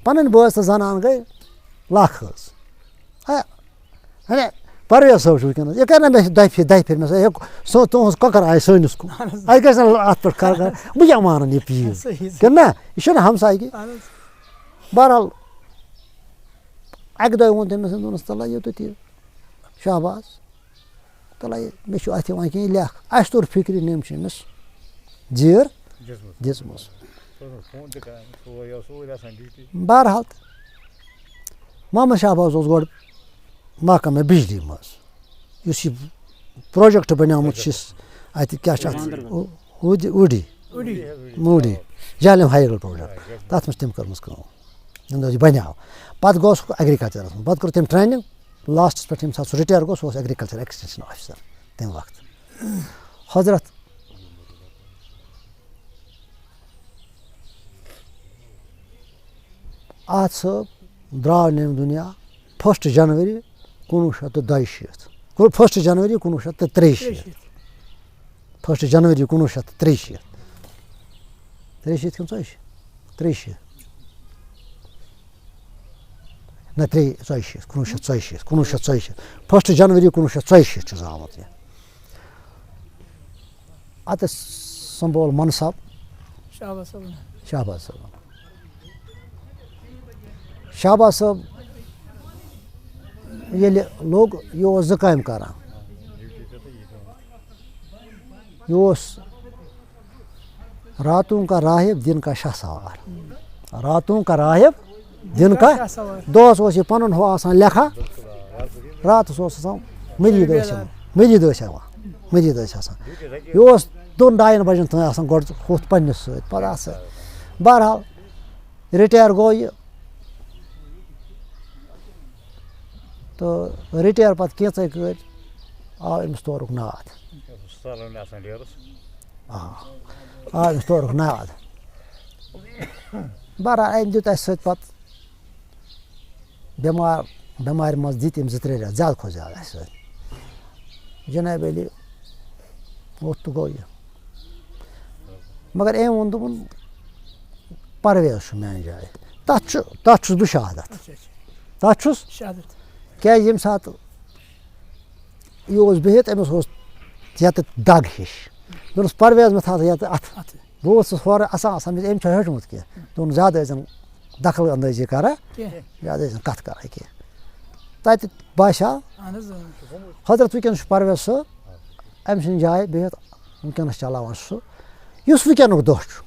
پَنٕنۍ بٲژ تہٕ زَنان گٔے لَکھ حظ ہے پرویز صٲب چھُ وٕنکٮ۪نَس یہِ کَرِ نہ مےٚ دۄیہِ پھِرِ مےٚ سۄ تُہٕنٛز کۄکَر آیہِ سٲنِس کُن اَسہِ گژھِ نہٕ اَتھ پٮ۪ٹھ کَرُن بہٕ کیٛاہ مانَن یہِ پیٖر کِنہٕ نہ یہِ چھُنہ ہمسایگی بہرحال اَکہِ دۄہ ووٚن تٔمِس دوٚپنَس تَلہ یوٚتَتھ یہِ شہباز تَلہ یہِ مےٚ چھُ اَتھ یِوان کینٛہہ لیکھ اَسہِ توٚر فِکرِ نٔمۍ چھِ أمِس زیٖر دِژمٕژ بہرحال محمد شہباز اوس گۄڈٕ محکمہ بِجلی منٛز یُس یہِ پرٛوجَکٹ بَنیومُت چھُ اَتہِ کیٛاہ چھِ اَتھ اوٗڈی جہلِم ہایوے پرٛوجَکٹ تَتھ منٛز چھِ تٔمۍ کٔرمٕژ کٲم ییٚمہِ دۄہ یہِ بَنیو پَتہٕ گوٚو سُہ ایٚگرِکَلچَرَس منٛز پَتہٕ کٔر تٔمۍ ٹرٛینِنٛگ لاسٹَس پٮ۪ٹھ ییٚمہِ ساتہٕ سُہ رِٹایَر گوٚو سُہ اوس ایٚگرِکَلچَر ایٚکٕسٹٮ۪نشَن آفِسَر تَمہِ وقتہٕ حضرت عاد صٲب درٛاو نٔمۍ دُنیا 1 جنؤری 1962 1 جنؤری 1963 1 جنؤری 1963 کِنہٕ 63 نہ 1962 1 جنؤری 1962 چھُ زامُت یہِ اَتَس سمبول منصب شہباز صٲب ییٚلہِ لوٚگ یہِ اوس 2 کامہِ کَران یہِ اوس راتوں کا راہب دِن کا شاہ سوار راتوں کا راہب دِن کا دۄہَس اوس یہِ پَنُن ہُہ آسان لیکھان راتَس اوس آسان مٔریٖد ٲسۍ آسان یہِ اوس 2-2 بَجَن تانۍ آسان گۄڈٕ ہُتھ پنٛنِس سۭتۍ پَتہٕ اَتھ سۭتۍ بہرحال رِٹایَر گوٚو یہِ تہٕ رِٹایَر پَتہٕ کینٛژَے کٲلۍ آو أمِس تورُک ناد آو أمِس تورُک ناد بہرحال أمۍ دیُت اَسہِ سۭتۍ پَتہٕ بٮ۪مارِ منٛز دِتۍ أمۍ 2-3 رٮ۪تھ زیادٕ کھۄتہٕ زیادٕ اَسہِ سۭتۍ جِنابِ علی ووٚتھ تہٕ گوٚو یہِ مگر أمۍ ووٚن دوٚپُن پرویز چھُ میٛانہِ جایہِ تَتھ چھُس بہٕ شہادت اچھا اچھا تَتھ چھُس شہادت کیٛازِ ییٚمہِ ساتہٕ یہِ اوس بِہِتھ أمِس اوس یَتہٕ دَگ ہِش مےٚ دوٚپُس پرویز مےٚ تھاو یَتہٕ اَتھٕ اَتھٕ بہٕ اوسُس ہورٕ اَسان أمۍ چھا ہیوٚچھمُت کینٛہہ دوٚپُن زیادٕ ٲسۍزٮ۪ن دخل اندٲزی کَران کینٛہہ زیادٕ ٲسۍزٮ۪ن کَتھ کَران کینٛہہ تَتہِ باسیٛو اہن حظ حضرت وٕنکٮ۪نَس چھُ پرویز صٲب أمۍ سٕنٛدِ جایہِ بِہِتھ وٕنکٮ۪نَس چلاوان سُہ یُس وٕنکٮ۪نُک دۄہ چھُ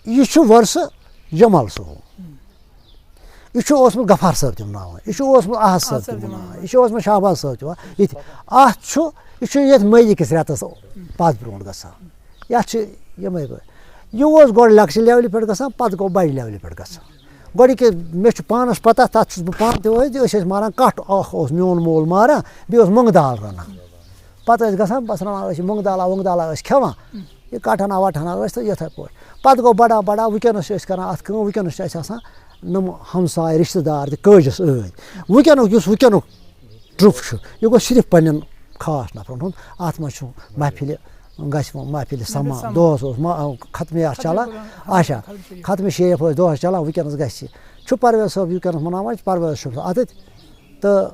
یہِ چھُ ورثہٕ جمال صٲبُن یہِ چھُ اوسمُت غفار صٲب تہِ مَناوان یہِ چھُ اوسمُت احد صٲب تہِ مَناوان یہِ چھُ اوسمُت شہباز صٲب تہِ ییٚتہِ اَتھ چھُ یہِ چھُ ییٚتہِ مئی کِس رٮ۪تَس پَتہٕ برونٛٹھ گژھان یَتھ چھِ یِمَے پٲٹھۍ یہِ اوس گۄڈٕ لۄکچہِ لیولہِ پٮ۪ٹھ گژھان پَتہٕ گوٚو بَجہِ لیولہِ پٮ۪ٹھ گژھان گۄڈٕ مےٚ چھُ پانَس پَتہ تَتھ چھُس بہٕ پانہٕ تہِ ٲسۍ أسۍ ٲسۍ ماران کَٹھ اَکھ اوس میون مول ماران بیٚیہِ اوس مۄنٛگہٕ دال رَنان پَتہٕ ٲسۍ گژھان بَس رَنان ٲسۍ یہِ مۄنٛگہٕ دالا وۄنٛگہٕ دالا ٲسۍ کھٮ۪وان یہِ کَٹھ ہنا وَٹھ ہنا ٲسۍ تہٕ یِتھَے پٲٹھۍ پَتہٕ گوٚو بَڑان بَڑان وٕنکٮ۪نَس چھِ أسۍ کَران اَتھ کٲم وٕنکٮ۪نَس چھِ اَسہِ آسان نۄم ہمساے رِشتہٕ دار تہِ کٲجَس ٲدۍ وٕنکٮ۪نُک یُس وٕنکٮ۪نُک ٹرٛپ چھُ یہِ گوٚو صرف پنٛنٮ۪ن خاص نفرَن ہُنٛد اَتھ منٛز چھُ محفِلہِ گژھِ محفِلہِ سَمان دۄہَس اوس ختمہِ آسہٕ چلان اچھا ختمہِ شیٖف ٲسۍ دۄہَس چلان وٕنکٮ۪نَس گژھِ چھُ پرویز صٲب وٕنکٮ۪نَس مَناوان پرویز صٲب اَتٮ۪تھ تہٕ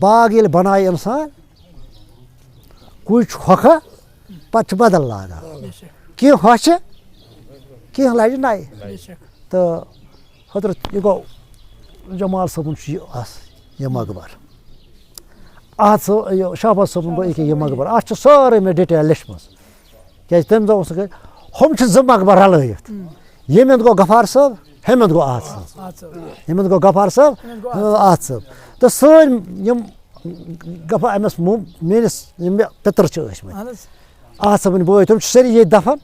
باغ ییٚلہِ بَنایہِ اِنسان کُج چھُ ہۄکھان پَتہٕ چھُ بدل لاگان کینٛہہ ہۄچھِ کینٛہہ لَجہِ نَیہِ تہٕ حضرت یہِ گوٚو جمال صٲبُن چھُ یہِ مقبر احد صٲب یہِ شہباز صٲبُن گوٚو ییٚکیٛاہ یہِ مقبر اَتھ چھِ سٲرٕے مےٚ ڈِٹیل لیٚچھمٕژ کیٛازِ تَمہِ دۄہ اوس نہٕ ہُم چھِ زٕ مقبر رَلٲیِتھ ییٚمہِ اَندٕ گوٚو غفار صٲب ہیٚمہِ اَندٕ گوٚو احد صٲب ییٚمہِ اَندٕ گوٚو غفار صٲب احد صٲب تہٕ سٲنۍ یِم غفار أمِس میٲنِس یِم مےٚ پِتٕر چھِ ٲسۍمٕتۍ احد صٲبٕنۍ بٲے تِم چھِ سٲری ییٚتہِ دفن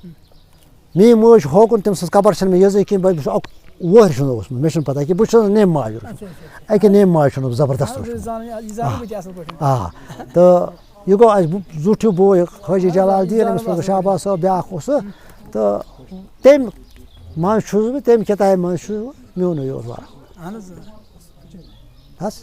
میٛٲنۍ موج چھِ ہوکُن تٔمۍ سٕنٛز قبر چھَنہٕ مےٚ یٲژٕے کینٛہہ بہٕ چھُس اکھ وۄہرِ چھُنہٕ اوسمُت مےٚ چھُنہٕ پَتہ کینٛہہ بہٕ چھُس نیمہِ ماجہِ روٗدمُت اَکہِ نیمہِ ماجہِ چھُنہٕ بہٕ زبردست روٗدمُت آ تہٕ یہِ گوٚو اَسہِ زیُٹھ ہیوٗ بوے حٲجی جلال دیٖن أمِس پَتہٕ شہباز صٲب بیٛاکھ اوس سُہ تہٕ تٔمۍ منٛز چھُس بہٕ تَمہِ کِتابہِ منٛز چھُس بہٕ میونُے یوت وَرق بَس